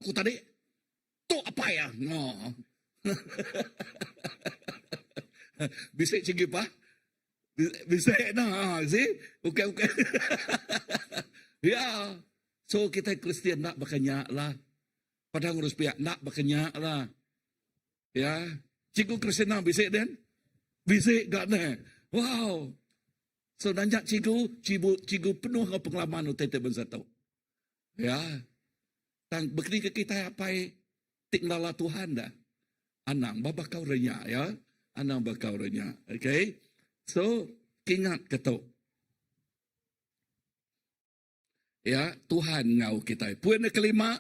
Aku tadi, tu apa ya? No. Bisa cinggi pak? Bisa nah, sih? Okay. Ya, so kita Kristian nak berkenyak lah. Padang urus pihak nak berkenyak lah. Ya, cikgu Kristian nak bisa dan? Bisa gak nih? Wow. So nanjak cikgu penuh dengan pengalaman utai teban satu. Ya. Tang begini ke kita apa tinggallah Tuhan dah. Anang babakau renya ya. Anang bakau renya. Okay. So ingat ketuk. Ya, Tuhan ngau kita. Poin kelima.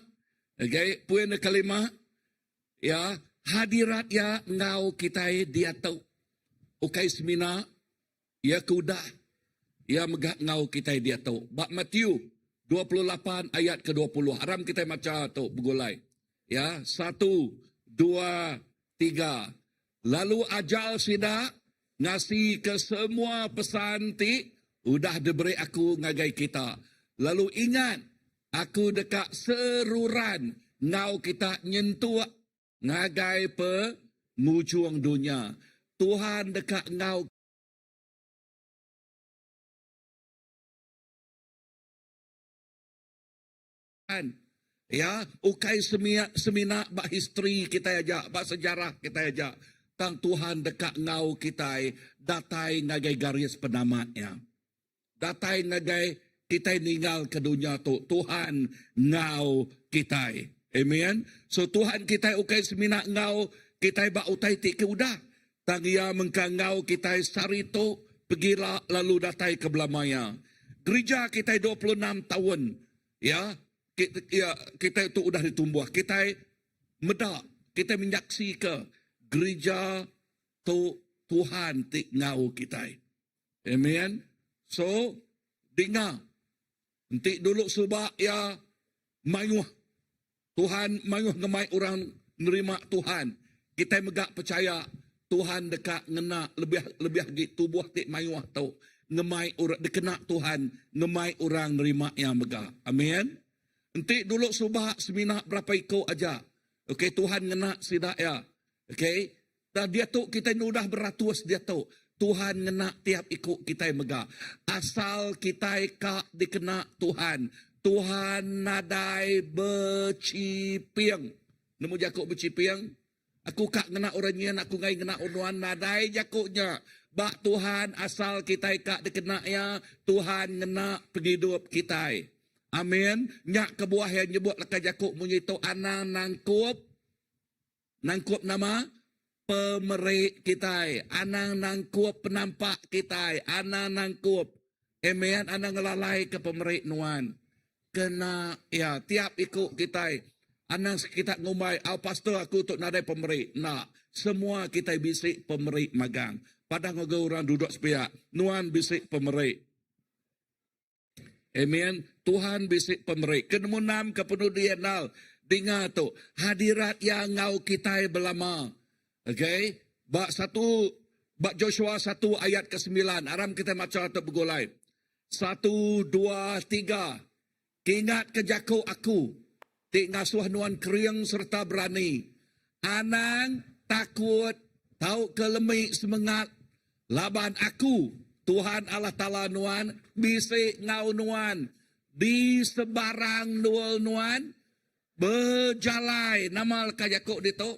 Okay. Poin kelima. Ya, hadirat ya ngau kita dia tahu. Okay, semina. Ya kuda. Ya megak ngau kita dia tahu. Bak Matthew 28 ayat ke-20. Haram kita baca tu bergulai. Ya, 1, 2, 3. Lalu ajal sida ngasih ke semua pesan ti Udah diberi aku ngagai kita. Lalu ingat, aku dekat seruran ngau kita nyentuh ngagai pemujuang dunia. Tuhan dekat ngau kan. Ya, ukai semina bak history kita aja, bak sejarah kita aja. Tang Tuhan dekat ngau kita, datai ngagai garis penamatnya. Datai ngagai kita ninggal ke dunia tu, Tuhan ngau kita. Amen. So Tuhan kita ukai semina ngau kita bak utai tik ke udah. Tang ia mengkangau kita sarito pergilah lalu datai ke belamaya. Gereja kita 26 tahun. Ya, kita itu udah ditumbuh. Kita medak, kita menyaksi ke gereja tu Tuhan tik ngau kita. Amen. So, dengar. Nanti dulu sebab ya mayuh. Tuhan mayuh ngemai orang nerima Tuhan. Kita megak percaya Tuhan dekat ngena lebih lagi tubuh tik mayuh tau. Ngemai orang dikena Tuhan, ngemai orang nerima yang megak. Amin. Nanti dulu subah semina berapa ikut aja. Okey, Tuhan ngena sidak ya. Okey. Dan dia tu kita ni udah beratus dia tu. Tuhan ngena tiap ikut kita yang megah. Asal kita kak dikena Tuhan. Tuhan nadai bercipiang. Nemu jakuk bercipiang. Aku kak ngena orangnya, aku ngai ngena unuan nadai jakuknya. Bak Tuhan asal kita kak dikena ya. Tuhan ngena penghidup kita. Amin. Nyak kebuah yang nyebut laka jakuk munyi tu anang nangkup. Nangkup nama pemerik kita, anang nangkup penampak kita, anang nangkup, amen, anang ngelalai ke pemerik nuan. Kena, ya, tiap ikut kita, anang kita ngumai, pastor aku untuk nadai pemerik. Nah, semua kita bisik pemerik magang. Padang orang duduk sepiak, nuan bisik pemerik. Amen. Tuhan bisik pemerik. Kenemunam kepenudian nal. Dengar tu, hadirat yang ngau kita belama. Okay, bak Joshua 1 ayat ke-9. Aram kita macam tu bergulai. 1, 2, 3. Ingat kejaku aku. Tik ngasuh nuan kering serta berani. Anang takut. Tahu kelemik semangat. Laban aku. Tuhan Allah Ta'ala nuan. Bisik ngau nuan. Di sebarang nuan. Berjalai. Nama kajakuk di tu.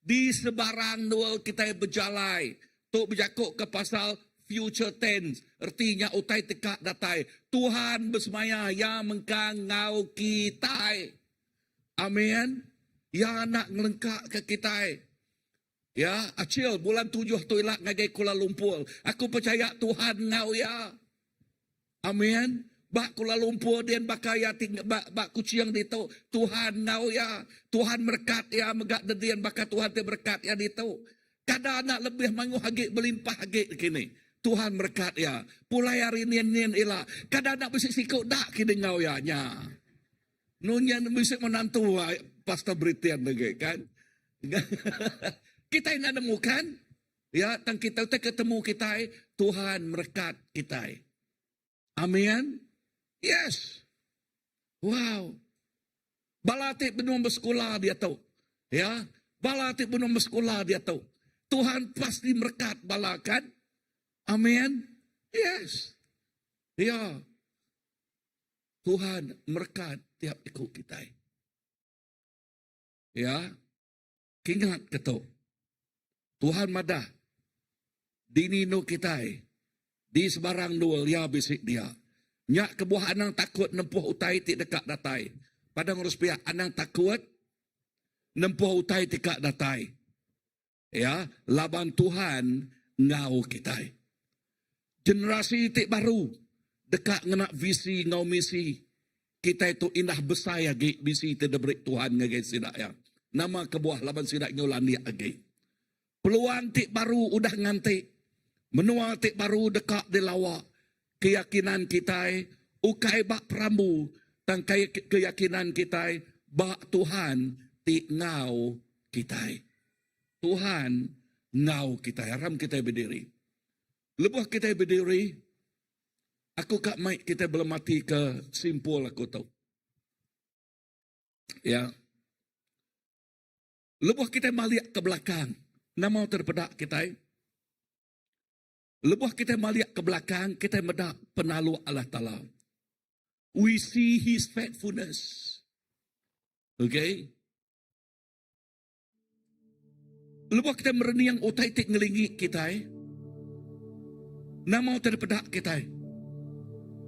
Di sebarang dua kita berjalai. Tok berjakuk ke pasal future tense. Artinya utai tekak datai. Tuhan bersemaya yang mengkangau kita. Amin. Ya nak ngelengkak ke kita. Ya, acil bulan 7 tu ilak ngagai Kuala Lumpur. Aku percaya Tuhan ngau ya. Amin. Bak Kuala Lumpur dan bakaya bak kuciang dito. Tuhan ngau ya. Tuhan berkat ya megak dedian bakat Tuhan te berkat ya dito. Kada anak lebih mangu hagi berlimpah hagi kini. Tuhan berkat ya. Pulai hari nien ila. Kada anak bisik sikut dak kini ngau ya nya. Nunya bisik menantu pastor Britian lagi kan. Kita nak nemukan ya tang kita ketemu kita Tuhan berkat kita. Amin. Yes. Wow. Balatik benung bersekolah dia tahu. Ya. Balatik benung bersekolah dia tahu. Tuhan pasti berkat balakan. Amin. Yes. Ya. Tuhan berkat tiap ikut kita. Ya. Ingat ketuk. Tuhan madah. Dinino kita. Di sebarang dual ya bisik dia. Nyak kebuah anang takut nempuh utai tik dekat datai. Padang urus pihak anang takut nempuh utai tik datai. Ya, laban Tuhan ngau kita. Generasi tik baru dekat ngenak visi ngau misi. Kita itu indah besar ya visi terdebrik Tuhan ngagai sidak ya. Nama kebuah laban sidak nyolani agi. Peluang tik baru udah ngantik. Menua tik baru dekat di lawak. Keyakinan kita, ukai bak perambu, tangkai keyakinan kita, bak Tuhan ti ngau kita. Tuhan ngau kita, haram kita berdiri. Lepas kita berdiri, Aku Kak Mike, kita belum mati ke simpul aku tahu. Ya. Lebuh kita melihat ke belakang. Nama terpedak kita. Lebuh kita melihat ke belakang, kita medak penalu Allah Ta'ala. We see His faithfulness. Okay? Lebuh kita mereniang utai tik ngelingi kita. Nama terpedak kita.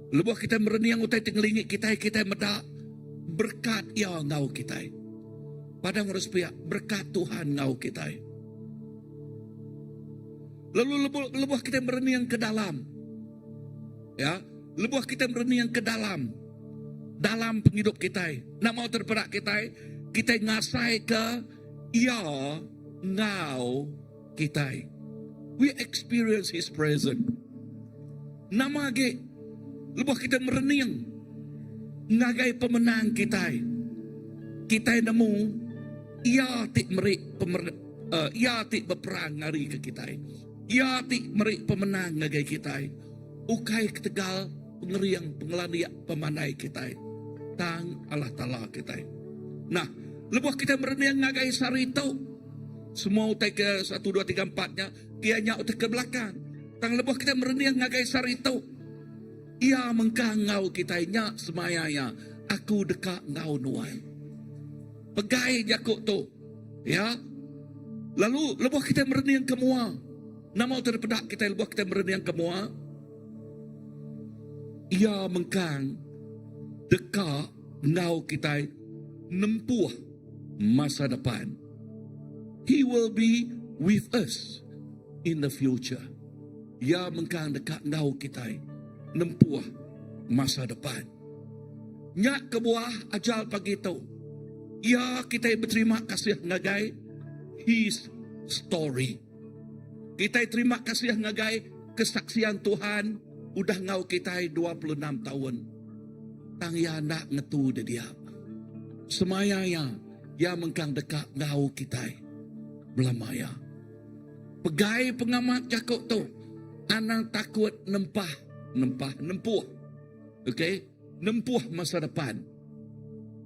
Lebuh kita mereniang utai tik ngelingi kita medak berkat ya ngau kita. Padang harus pihak berkat Tuhan ngau kita. Lalu lebuh kita mereniang ke dalam. Ya, lebuh kita mereniang ke dalam penghidup kita. Nama terpedak kita ngasai ke ya ngau kita. We experience His presence. Nama ge lebuh kita mereniang ngagai pemenang kita. Kita nemu ia tik merik ia tik berperang ngari ke kita. Ia tik merik pemenang ngagai kita. Ukai ketegal pengeriang pengelaniak pemanai kita. Tang Allah Ta'ala kita. Nah, lebuh kita mereniang ngagai sarito. Semua utai ke 1, 2, 3, 4-nya. Kianya utai ke belakang. Tang lebuh kita mereniang ngagai sarito. Ia mengkang ngau kita nyak semayanya. Aku dekat ngau nuai. Pegai jakuk tu. Ya. Lalu lebuh kita mereniang ke mua. Nama terpedak kita lebuh kita mereniang ke mua. Ia mengkang dekat ngau kita nempuh masa depan. He will be with us in the future. Ia mengkang dekat ngau kita nempuh masa depan. Nyak kebuah ajal pagi tu. Ya, kita berterima kasih ngagai His story. Kita terima kasih ngagai kesaksian Tuhan udah ngau kita 26 tahun. Tang ya nak ngetu dia. Semayanya ya mengkang dekat ngau kita. Belamaya. Pegai pengamat cakap tu. Anang takut nempuh. Okay? Nempuh masa depan.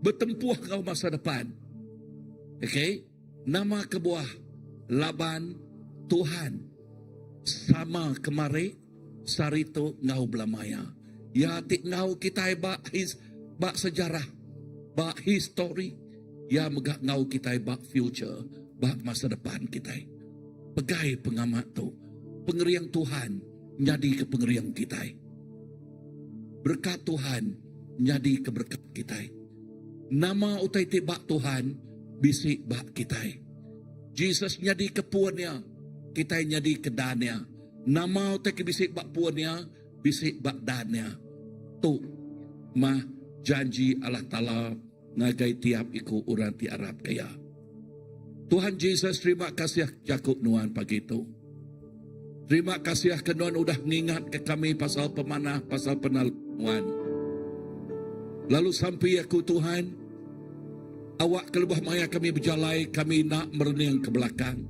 Bertempuh kau masa depan. Okay? Nama kebuah laban Tuhan. Sama kemari sarito ngau belamaya. Ya tik ngau kita bak sejarah. Bak history. Ya megak ngau kita bak future. Bak masa depan kita. Pegai pengamat tu. Pengeriang Tuhan jadi ke pengeriang kita. Berkat Tuhan jadi ke berkat kita. Nama utai tibak Tuhan bisik bak kita. Jesus jadi ke puannya, kita jadi ke dannya. Nama utai ke bisik bak puannya, bisik bak dannya. Tu mah janji Allah Ta'ala ngagai tiap iku orang ti Arab kaya. Tuhan Jesus terima kasih jakuk nuan pagi itu. Terima kasih ke nuan udah ngingat ke kami pasal pemanah, pasal penaluan. Lalu sampai aku Tuhan, awak ke lubah maya kami berjalai, kami nak mereniang ke belakang.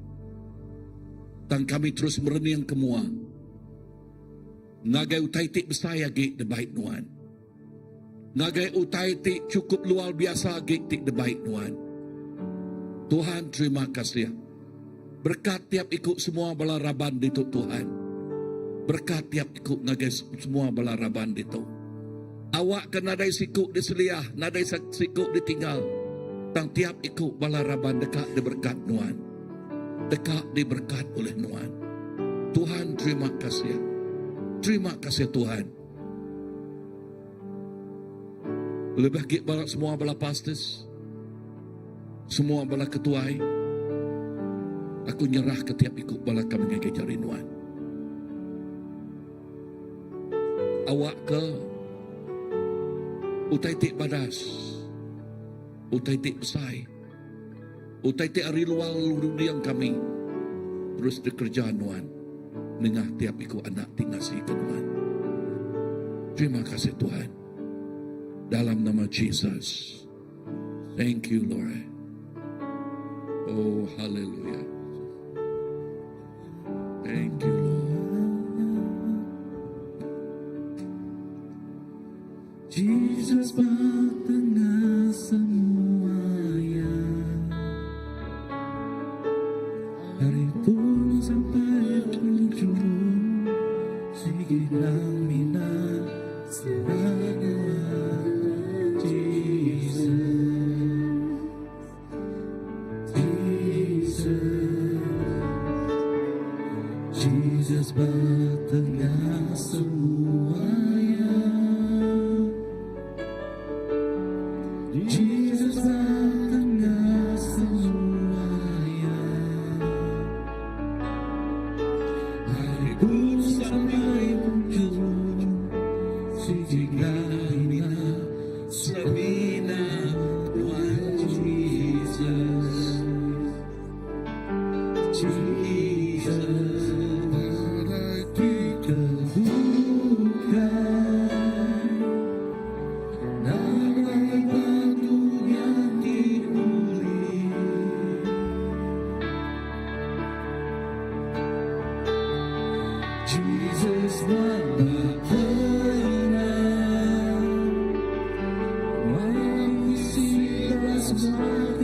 Dan kami terus mereniang ke mua. Ngagai utai tik besaya gik de baik nuan. Ngagai utai tik cukup luar biasa gik tik de baik nuan. Tuhan terima kasih. Berkat tiap ikut semua balaraban itu Tuhan. Berkat tiap ikut ngagai semua balaraban itu. Awak kan nadai sikuk diseliah, nadai sikuk ditinggal. Tang tiap ikut balaraban dekat diberkat nuan. Dekat diberkat oleh nuan. Tuhan terima kasih. Terima kasih Tuhan. Lebih gik balak semua bala pastors. Semua bala ketuai. Aku nyerah ke tiap ikut bala kami ngagai jari nuan. Awak ke utai tik badas. Utai tik besai. Utai tik hari luar dunia kami. Terus dikerja nuan. Nengah tiap ikut anak tingasi ke nuan. Terima kasih Tuhan. Dalam nama Jesus. Thank you Lord. Oh hallelujah. Thank you Lord. Jesus tengah semuanya, dari pun sampai ujung, sigilang minat semua. Jesus tengah semuanya, Jesus tengah semuanya, dari ujung sampai ujung, sigilannya semina Tuhan Jesus, Jesus. Jesus menang, mengisi semua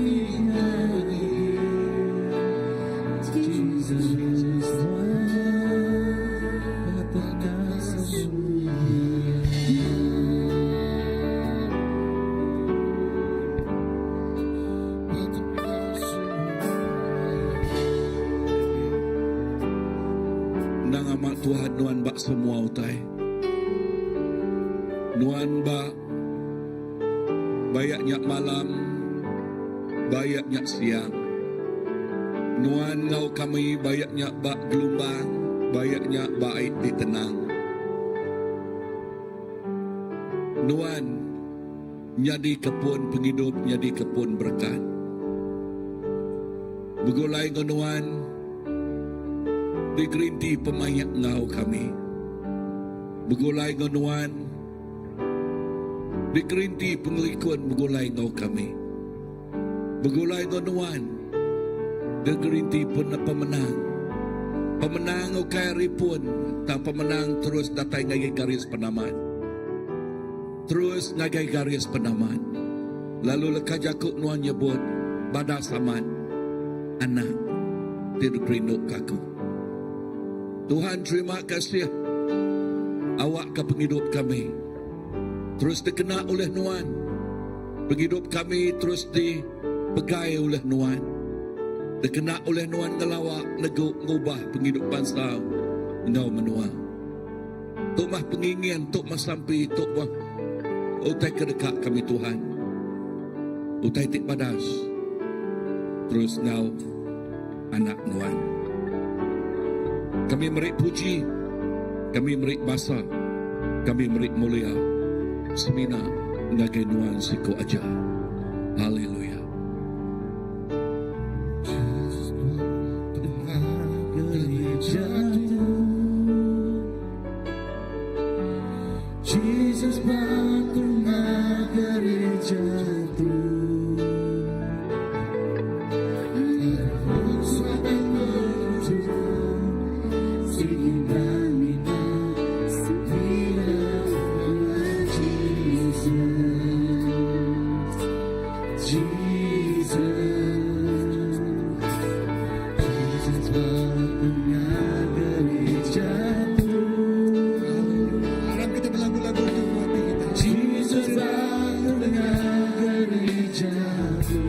hari. Jesus tengah semuanya. Nang amat Tuhan nuan bak semua utai. Nuan bak bayaknya malam, bayaknya siang. Nuan ngau kami bayaknya bak gelombang, bayaknya baik ditenang. Nuan nyadi kepun penghidup, nyadi kepun berkat. Begulai nuan digerinti pemayak ngau kami. Begulai nuan digerinti pengelikuan begulai ngau kami. Begulai nuan digerinti pun pemenang. Pemenang ngau kari pun tak pemenang terus datai ngagai garis penaman. Terus ngagai garis penaman. Lalu leka jakuk nuan nyebut badak saman anak tidur kerinduk kaku. Tuhan terima kasih awak ke penghidup kami. Terus dikena oleh Nuan. Penghidup kami terus dipegai oleh Nuan. Dikena oleh Nuan ngelawak, ngubah penghidup bangsa engkau menua. Tuk mah pengingin, tuk mah sampai, tuk mah utai kedekat kami Tuhan. Utai tik padas. Terus engkau anak Nuan. Kami merik puji, kami merik basa, kami merik mulia. Semina ngagai nuan siku aja. Haleluya. Jesus tengah gereja tu. Harap kita berlagu-lagu untuk hati kita. Jesus tengah gereja tu.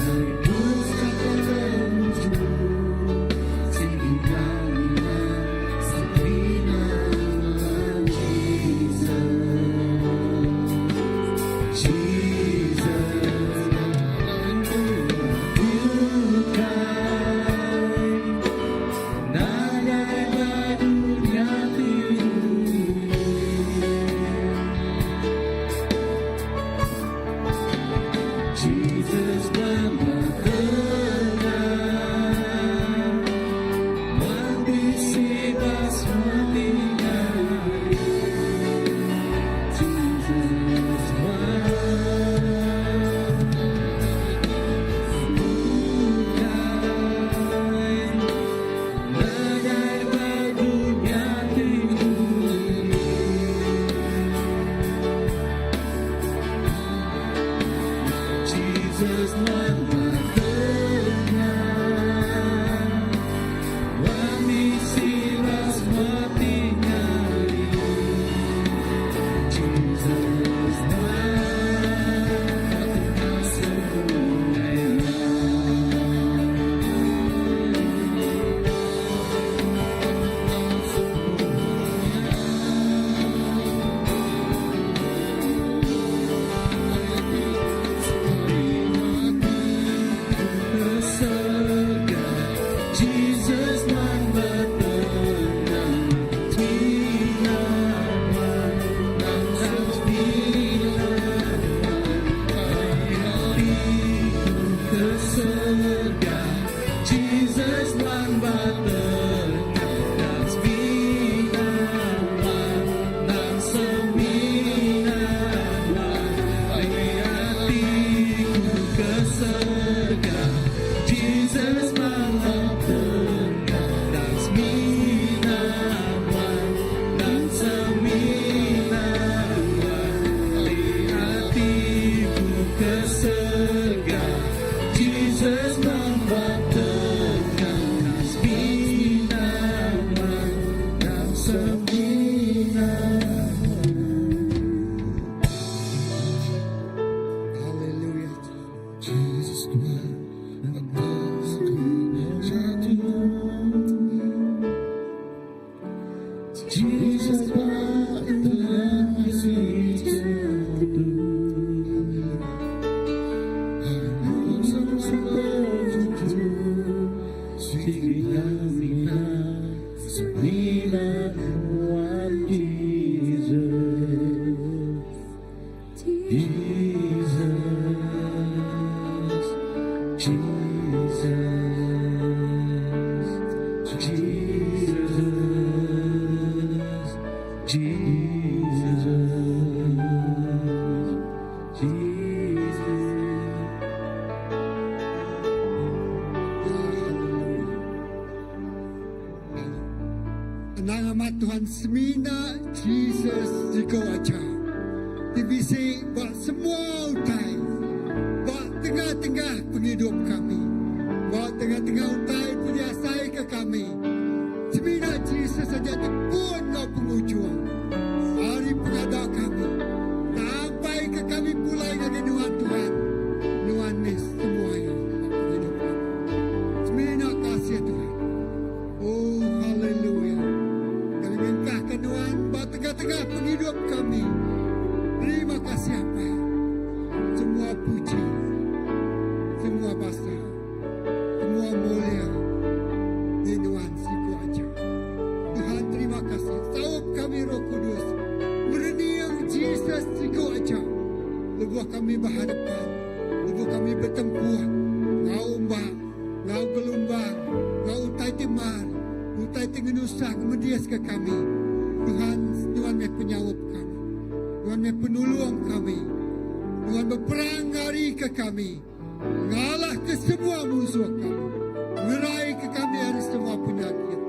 Jesus Jesus menyelamatkan, kami silah mati nyari. Jesus menyelamatkan semuanya. Jesus menyelamatkan, ke surga. Jesus menyelamatkan, dan binawan dan seminawan, hatiku ke surga. Jesus menyelamatkan, dan binawan dan seminawan, hatiku ke surga. Jesus menyelamatkan, dan binawan dan seminawan. Haleluya. Jesus menyelamatkan jatuh. Jesus menyelamatkan jatuh. Nama Tuhan semina Jesus jika aja. Divisi buat semua utai. Buat tengah-tengah penghidup kami. Buat tengah-tengah utai penyiasai ke kami. Semina Jesus saja pun kau pengujuan. Hari pengadaan kami. Sampai ke kami pulai dari nuan Tuhan. Nuan ni semua yang penghidup kami. Semina kasih Tuhan. Oh haleluya. Kami mengkahkan Tuhan buat tengah-tengah penghidup kami. Terima kasih apa. Semua puji. Semua basa. Semua mulia. Di Tuhan siku aja. Tuhan terima kasih. Saup kami Roh Kudus. Berniang Jesus siku aja. Lebuh kami berhadapan. Lebuh kami bertempuh. Ngau umbak. Ngau gelombang. Ngau utai timar. Utai tengenusah kemedias ke kami. Tuhan yang penyawab kami. Tuhan yang penolong kami. Tuhan berperang hari ke kami. Ngalah ke semua musuh kami. Ngerai ke kami dari semua penyakit.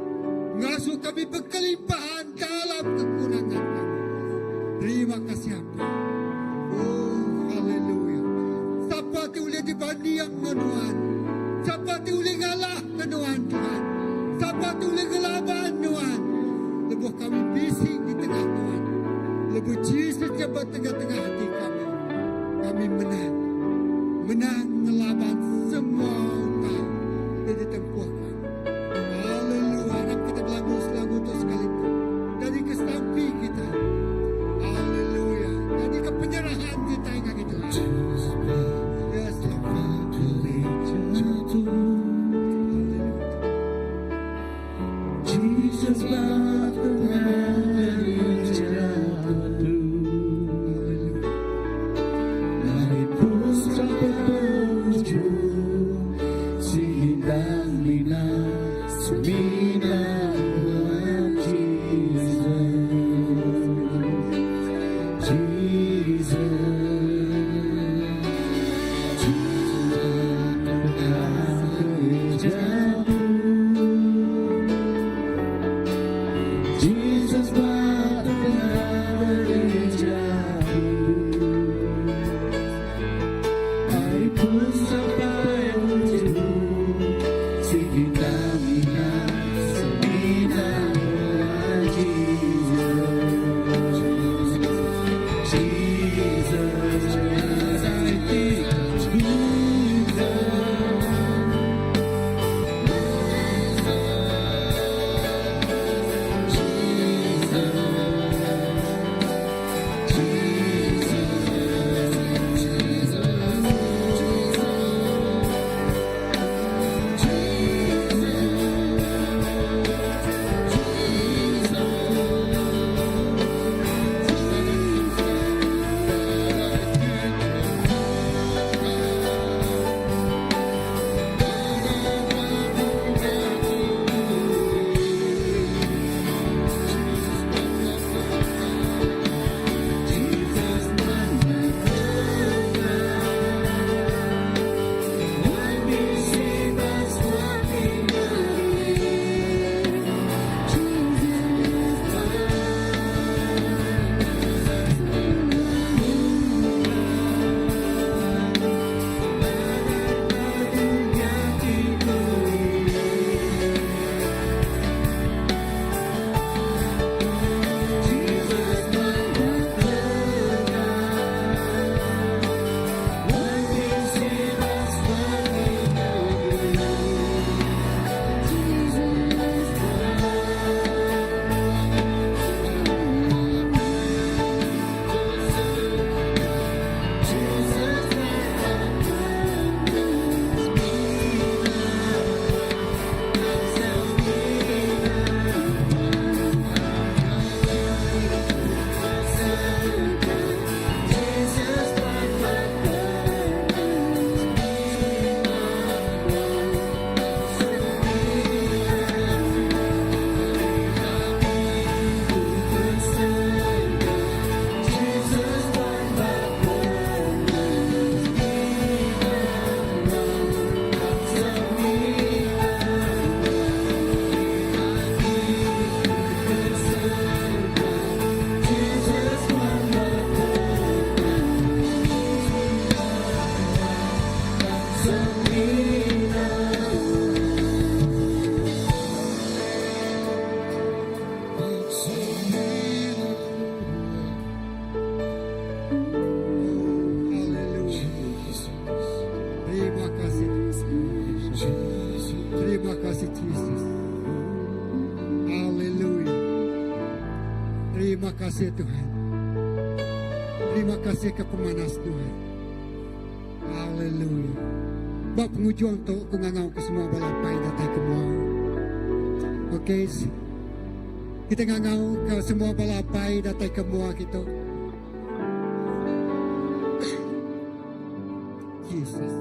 Ngasuh kami berkelimpahan dalam kekurangan kami. Terima kasih apa. Oh haleluya. Siapa tu boleh dibanding dengan Tuhan. Siapa tu boleh ngalah dengan Tuhan Tuhan. Siapa tu boleh ngelaban Tuhan. Lebuh kami bising di tengah Tuhan. Lebuh Jesus jabat tengah-tengah hati kami. Kami menang. Menang ngelaban semua utai yang ditempuh kami. Haleluya. Harap kita berlagu-lagu itu sekalipun. Dari kesampi kita. Haleluya. Dari kepenyerahan kita yang kami Tuhan. Yes Lord. Jesus menyelamatkan jatuh. Dari pusat ku sampai ujung sigi kami semina Haleluya. Terima kasih. Terima kasih Yesus. Haleluya. Terima kasih Tuhan. Terima kasih ke pemanas Tuhan. Haleluya. Bak pengujuan to kungangau ke semua balapai datai kemua. Oke. Kita ngangau ke semua balapai datai kemua kita. Jesus.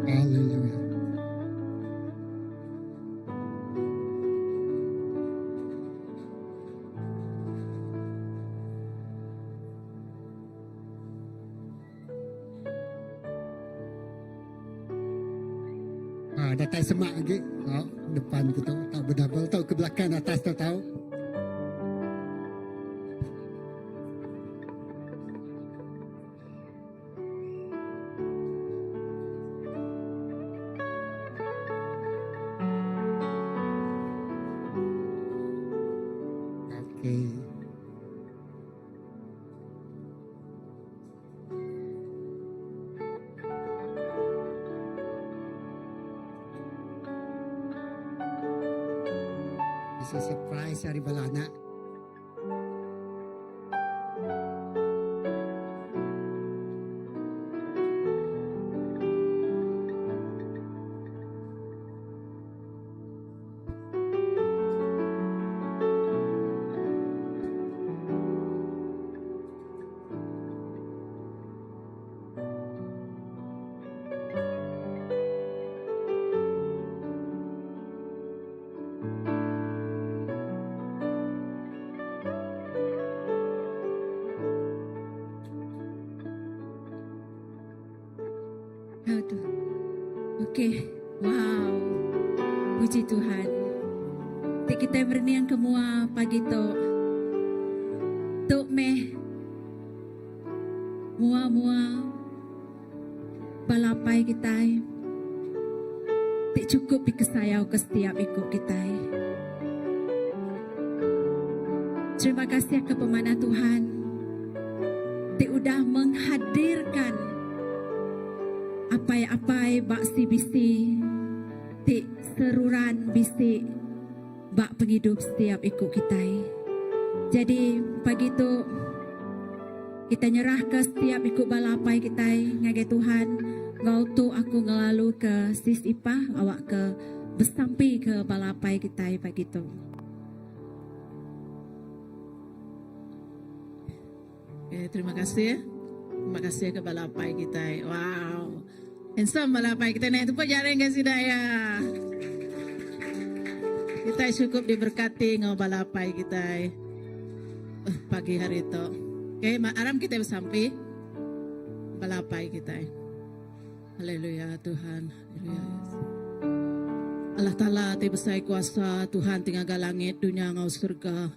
Haleluya. Datai semak lagi. Oh, depan kita tahu berdabel, tahu ke belakang atas tahu. Oke. Bisa surprise hari balana. tu. Okey. Wow. Puji Tuhan. Kita berniang kemua pagi tu. Tok meh. Mua balapai kita. Tak cukup dikesayau ke setiap ikut kita. Terima kasih ke pemanah Tuhan. Dia sudah menghadirkan apa-apa bak bisi, ti seruran bisi bak penghidup setiap ikut kita. Jadi pagi itu kita nyerah ke setiap ikut balapai kita ngagai Tuhan. Ngau tu aku ngelalu ke sis Ipah, awak ke bersampai ke balapai kita pagi itu. Terima kasih. Terima kasih ke balapai kita. Wow. Handsome balapai kita naik tu pun jarang kasih daya. Kita cukup diberkati ngau balapai kita. Pagi hari itu. Okay, aram kita bersampai balapai kita. Haleluya Tuhan. Haleluya. Allah Ta'ala ti besar kuasa. Tuhan tinggal langit dunia ngau surga.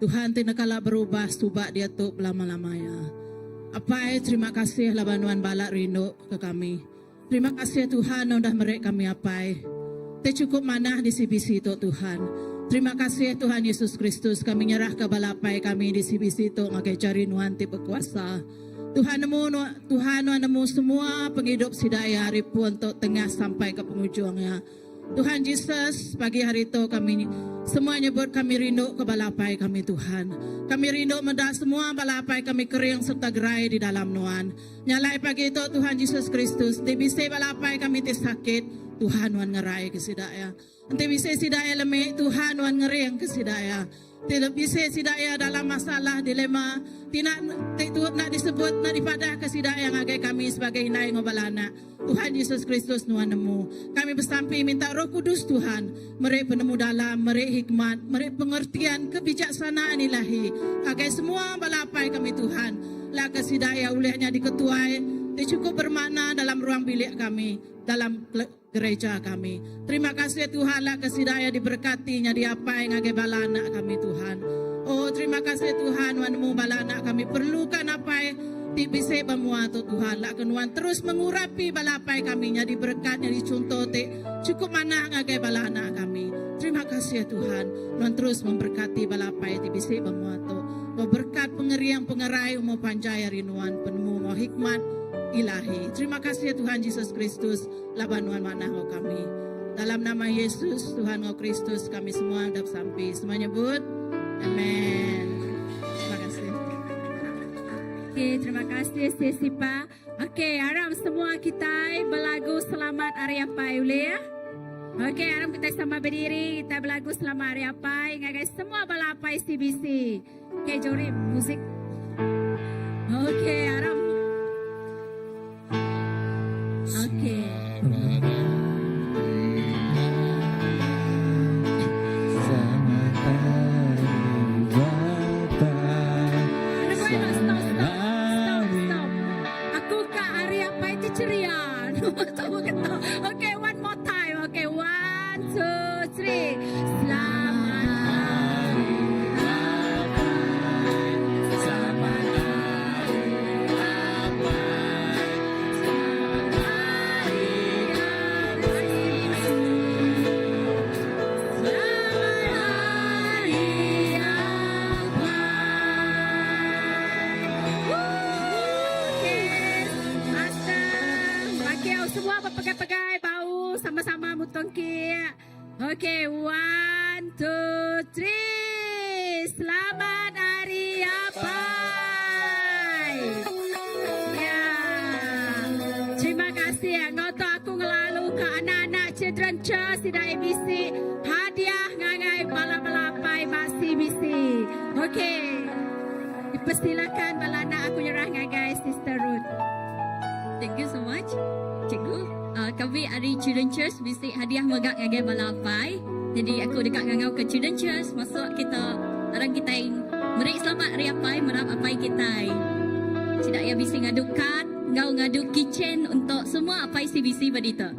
Tuhan tidak kalah berubah subak dia tu lama-lamanya. Apa terima kasih lah banuan balak rindu ke kami. Terima kasih Tuhan udah merek kami apa. Te cukup mana di CBC itu Tuhan. Terima kasih Tuhan Yesus Kristus kami nyerah ke balapai kami di CBC itu ngakai cari nuan ti berkuasa. Tuhan nemu semua penghidup sidaya hari pun untuk tengah sampai ke penghujungnya. Tuhan Yesus pagi hari itu kami semua nyebut kami rindu ke balapai kami Tuhan. Kami rindu mendak semua balapai kami kering serta gerai di dalam nuan. Nyalai pagi itu Tuhan Yesus Kristus. Di bisa balapai kami sakit Tuhan wan ngerai ke sidaya. Nanti bisa sidaya lemik Tuhan wan ngering ke sidaya. Tidak bisa sidaya dalam masalah dilema. Tidak nak disebut nak dipadah ke sidaya yang agai kami sebagai inai ngobalana. Tuhan Yesus Kristus nuan nemu. Kami bersampai minta Roh Kudus Tuhan. Mereka penemu dalam, mereka hikmat, mereka pengertian, kebijaksanaan ilahi. Agai semua balapai kami Tuhan. Lah kesidaya olehnya diketuai. Dia cukup bermakna dalam ruang bilik kami. Dalam gereja kami. Terima kasih Tuhan lah kesidaya diberkatinya diapai ngagai balana kami Tuhan. Oh terima kasih Tuhan wanmu balana kami perlukan apa di bisa bermuat Tuhan lah kenuan terus mengurapi balapai kami nya diberkatnya dicontoh cukup mana ngagai balana kami. Terima kasih Tuhan Tuhan terus memberkati balapai di bisa bermuat mau berkat pengeriang pengerai mau panjaya rinuan penemu mau hikmat ilahi. Terima kasih Tuhan Yesus Kristus labanuan mana kami. Dalam nama Yesus Tuhan Kristus kami semua dapat sampai. Semua nyebut amin. Terima kasih. Okey, terima kasih Sipa. Okey, harap semua kita berlagu selamat hari apa boleh ya? Okey, harap kita sama berdiri kita berlagu selamat hari apa ngagai semua balapai CBC. Okey, jom musik. Okey, harap. Okey. Okay, one more time. Okay, 1, 2, 3. Selamat hari Abai. Selamat hari Abai. Selamat hari Abai. Selamat hari Abai. Okay, semua berpegai-pegai bau sama-sama mutongki. Okey, 1, 2, 3. Selamat hari Abai. Ya. Terima kasih ngoto aku ngelalu ke anak-anak children church di ABC hadiah ngangai bala-balapai masih bisi. Okey. Dipersilakan balana aku nyerah ngangai Sister Ruth. Thank you so much, Cikgu. Kami hari Children Church bisik hadiah megak ngagai balapai. Jadi aku dekat ngangau ke Children Church. Masuk kita, orang kita merik selamat hari apai, merap apai kita. Tidak ya bisik ngadukat, ngau ngadu kitchen untuk semua apa CBC badita.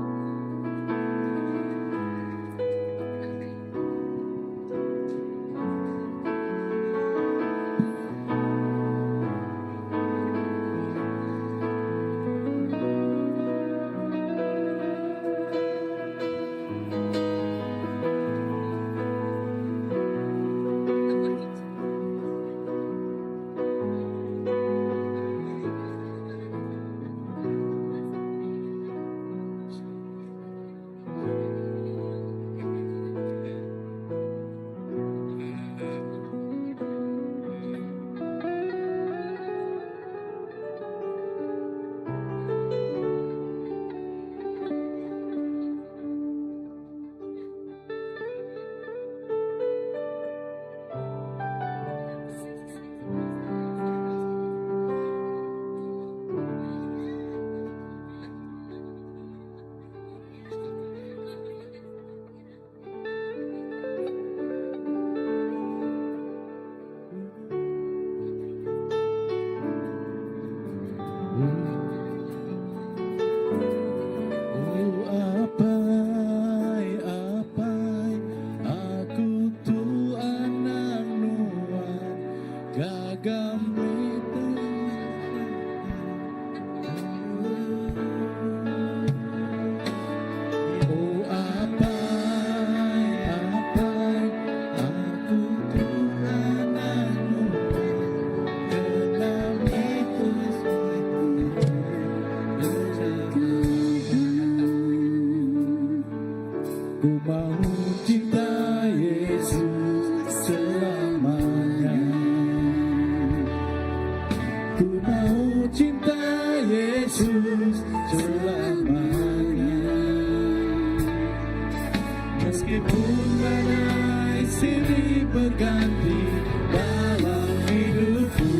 Apai, aku tu anak nuan, gagam itu. Oh apai, aku tu anak nuan, gagam itu. Ku mau cinta Yesus selamanya. Ku mau cinta Yesus selamanya. Meskipun badai silih berganti dalam hidupku,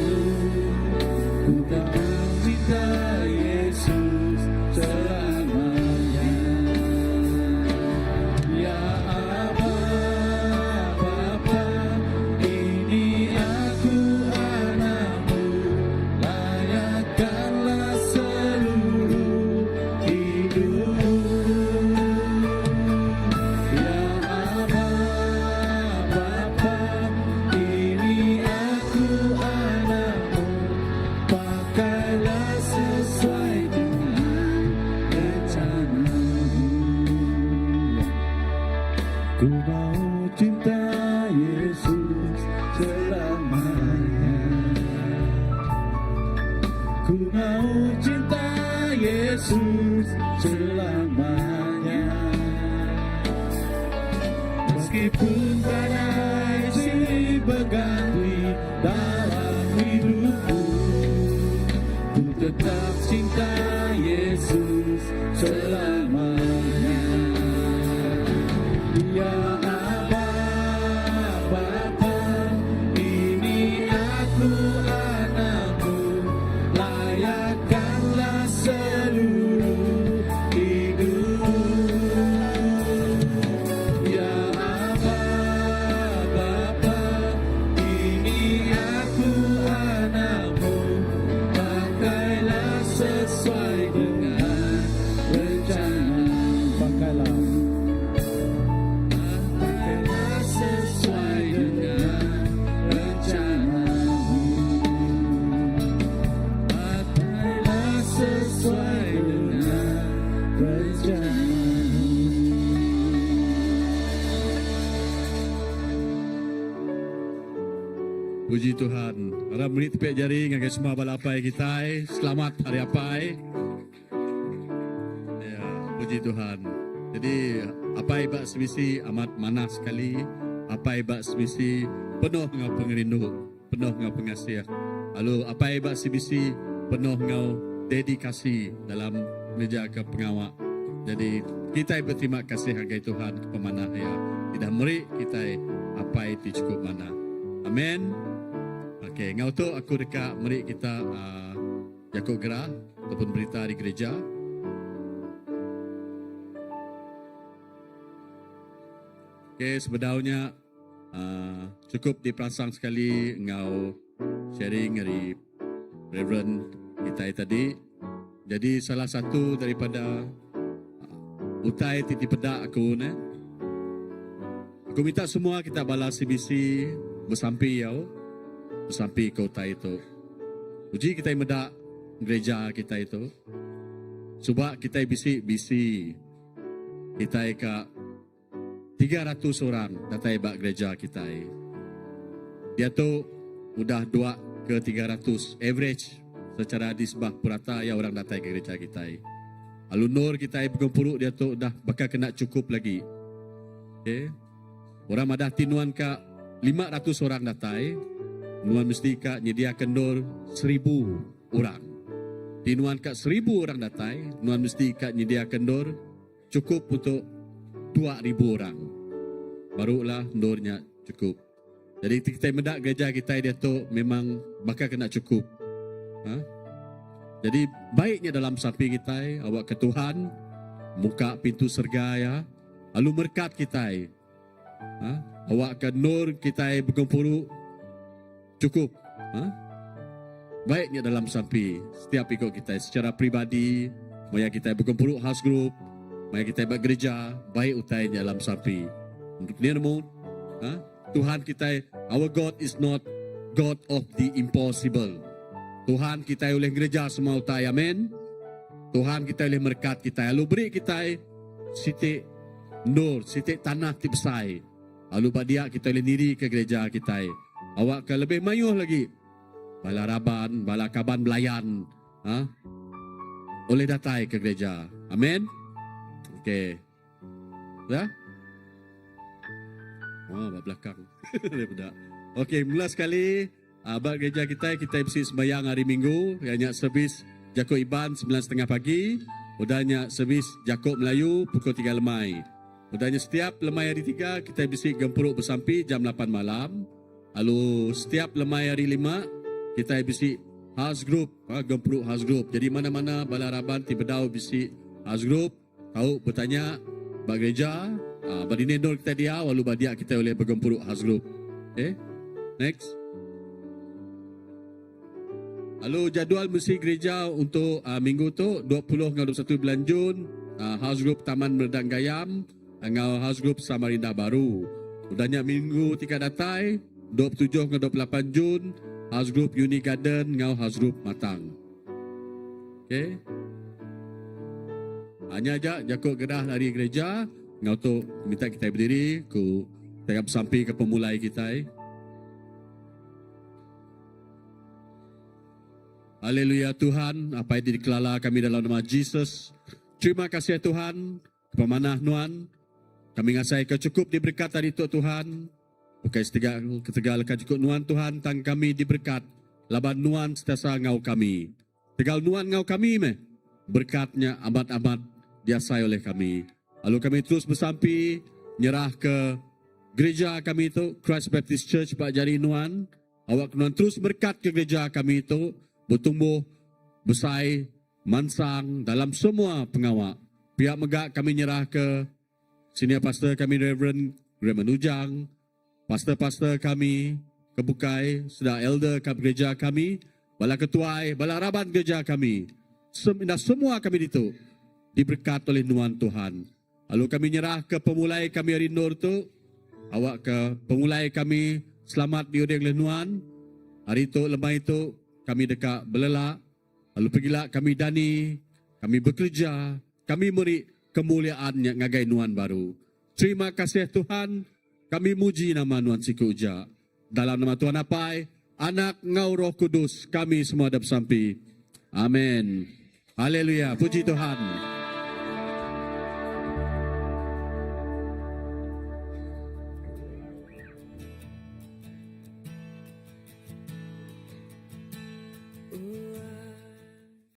ku tetap cinta Yesus selamanya. Ya Aba, Bapa, ini aku anakmu, layakkanlah seluruh hidupku. Ya Aba, Bapa, ini aku anakmu, pakailah sesuai dengan rencanamu. Ku mau cinta Yesus selamanya. Ku mau cinta Yesus selamanya. Meskipun badai silih berganti dalam hidupku, ku tetap cinta Yesus selamanya. Ya Aba, Bapa, ini aku anakmu, layakkanlah seluruh hidupku. Ya Aba, Bapa, ini aku anakmu, pakailah sesuai dengan rencana. Pakailah sesuai dengan rencanamu. Pakailah sesuai dengan rencanamu. Puji Tuhan. Para murid tepiak jari dengan semua balapai kita. Selamat Hari Apai. Ya, puji Tuhan. Jadi Apai bak sebisi amat manah sekali. Apai bak sebisi penuh dengan pengerindu, penuh dengan pengasih. Lalu Apai bak sebisi penuh dengan dedikasi dalam menjaga pengawak. Jadi kita berterima kasih hargai Tuhan kepada ya. Tidak murid kita Apai itu cukup mana. Amin. Okey, ngau tu aku dekat murid kita Yakub Gerah ataupun berita di gereja. Okey, sebenarnya cukup diperangsang sekali ngau sharing dari Reverend kita tadi. Jadi salah satu daripada utai titip pedak aku ne. Aku minta semua kita bala CBC bersampi bersampi ke utai itu. Uji kita medak gereja kita itu. Sebab kita bisi kita ke 300 orang datang bak gereja kita. Dia tu udah 2 ke 300 average secara di sebah purata ya orang datang ke gereja kita. Alunur kita berkumpul dia tu dah bakal kena cukup lagi. Okay. Orang madah tinuan ka 500 orang datang. Nuan mesti ka nyediakan dor 1000 orang. Tinuan ka 1000 orang datang. Nuan mesti ka nyediakan dor cukup untuk 2000 orang. Barulah dornya cukup. Jadi kita mendak gereja kita dia tu memang bakal kena cukup. Ha? Jadi baiknya dalam sapi kita awak ke Tuhan muka pintu surga ya. Lalu berkat kita. Ha? Awak ke nur kita berkumpul cukup. Ha? Baiknya dalam sapi setiap ikut kita secara pribadi, maya kita berkumpul house group, maya kita bergereja, baik utainya dalam sapi. Untuk nirmu, ha? Tuhan kita, our God is not God of the impossible. Tuhan kita oleh gereja semua utai, amin. Tuhan kita oleh merkat kita, lalu beri kita siti nur, siti tanah tibsai. Lalu badia kita oleh diri ke gereja kita. Awak ke lebih mayuh lagi. Bala raban, bala kaban belayan. Ha? Oleh datai ke gereja. Amin. Okey. Ya? Oh, belakang. Okey, mula sekali. Abang gereja kita mesti sembahyang hari Minggu. Yang servis Jakob Iban 9.30 pagi. Udahnya servis Jakob Melayu pukul 3 lemai. Udahnya setiap lemai hari 3 kita mesti gempuruk bersampi jam 8 malam. Lalu setiap lemai hari 5 kita mesti house group, gempuruk house group. Jadi mana-mana balaraban tibedau mesti house group. Kau bertanya bak gereja, badine dor kita dia walau badia kita boleh bergempuruk house group. Okay? Next. Lalu jadual mesti gereja untuk minggu tu 20 hingga 21 bulan Jun, house group Taman Meredang Gayam, ngau house group Samarinda Baru. Udahnya minggu 3 datai 27 hingga 28 Jun, house group Uni Garden ngau house group Matang. Okay. Hanya aja Jakob gerah lari gereja ngau tu minta kita berdiri ku tegap sampai ke pemulai kita. Haleluya Tuhan, apa yang dikelala kami dalam nama Yesus. Terima kasih Tuhan, pemanah Nuan. Kami ngasai kecukup diberkat dari Tuhan. Bukai ketegal cukup Nuan Tuhan, tang kami diberkat. Laban Nuan setiasa ngau kami. Tegal Nuan ngau kami meh. Berkatnya amat-amat diasai oleh kami. Lalu kami terus bersampi, nyerah ke gereja kami itu, Christ Baptist Church Pak Jari Nuan. Awak Nuan terus berkat ke gereja kami itu, bertumbuh, besai, mansang dalam semua pengawak. Pihak megak kami nyerah ke senior pastor kami Reverend Raymond Ujang, pastor-pastor kami, kebukai, sudah elder ke gereja kami, bala ketuai, bala raban gereja kami. Semua kami itu diberkat oleh Nuan Tuhan. Lalu kami nyerah ke pemulai kami hari Nur tu, awak ke pemulai kami selamat diudeng oleh Nuan. Hari itu, lemah itu, kami dekat belelak. Lalu pergilah kami dani, kami bekerja, kami beri kemuliaan yang ngagai Nuan baru. Terima kasih Tuhan, kami muji nama Nuan Siku Uja. Dalam nama Tuhan Apai, Anak Ngau Roh Kudus, kami semua ada bersampi. Amin. Haleluya, puji Tuhan.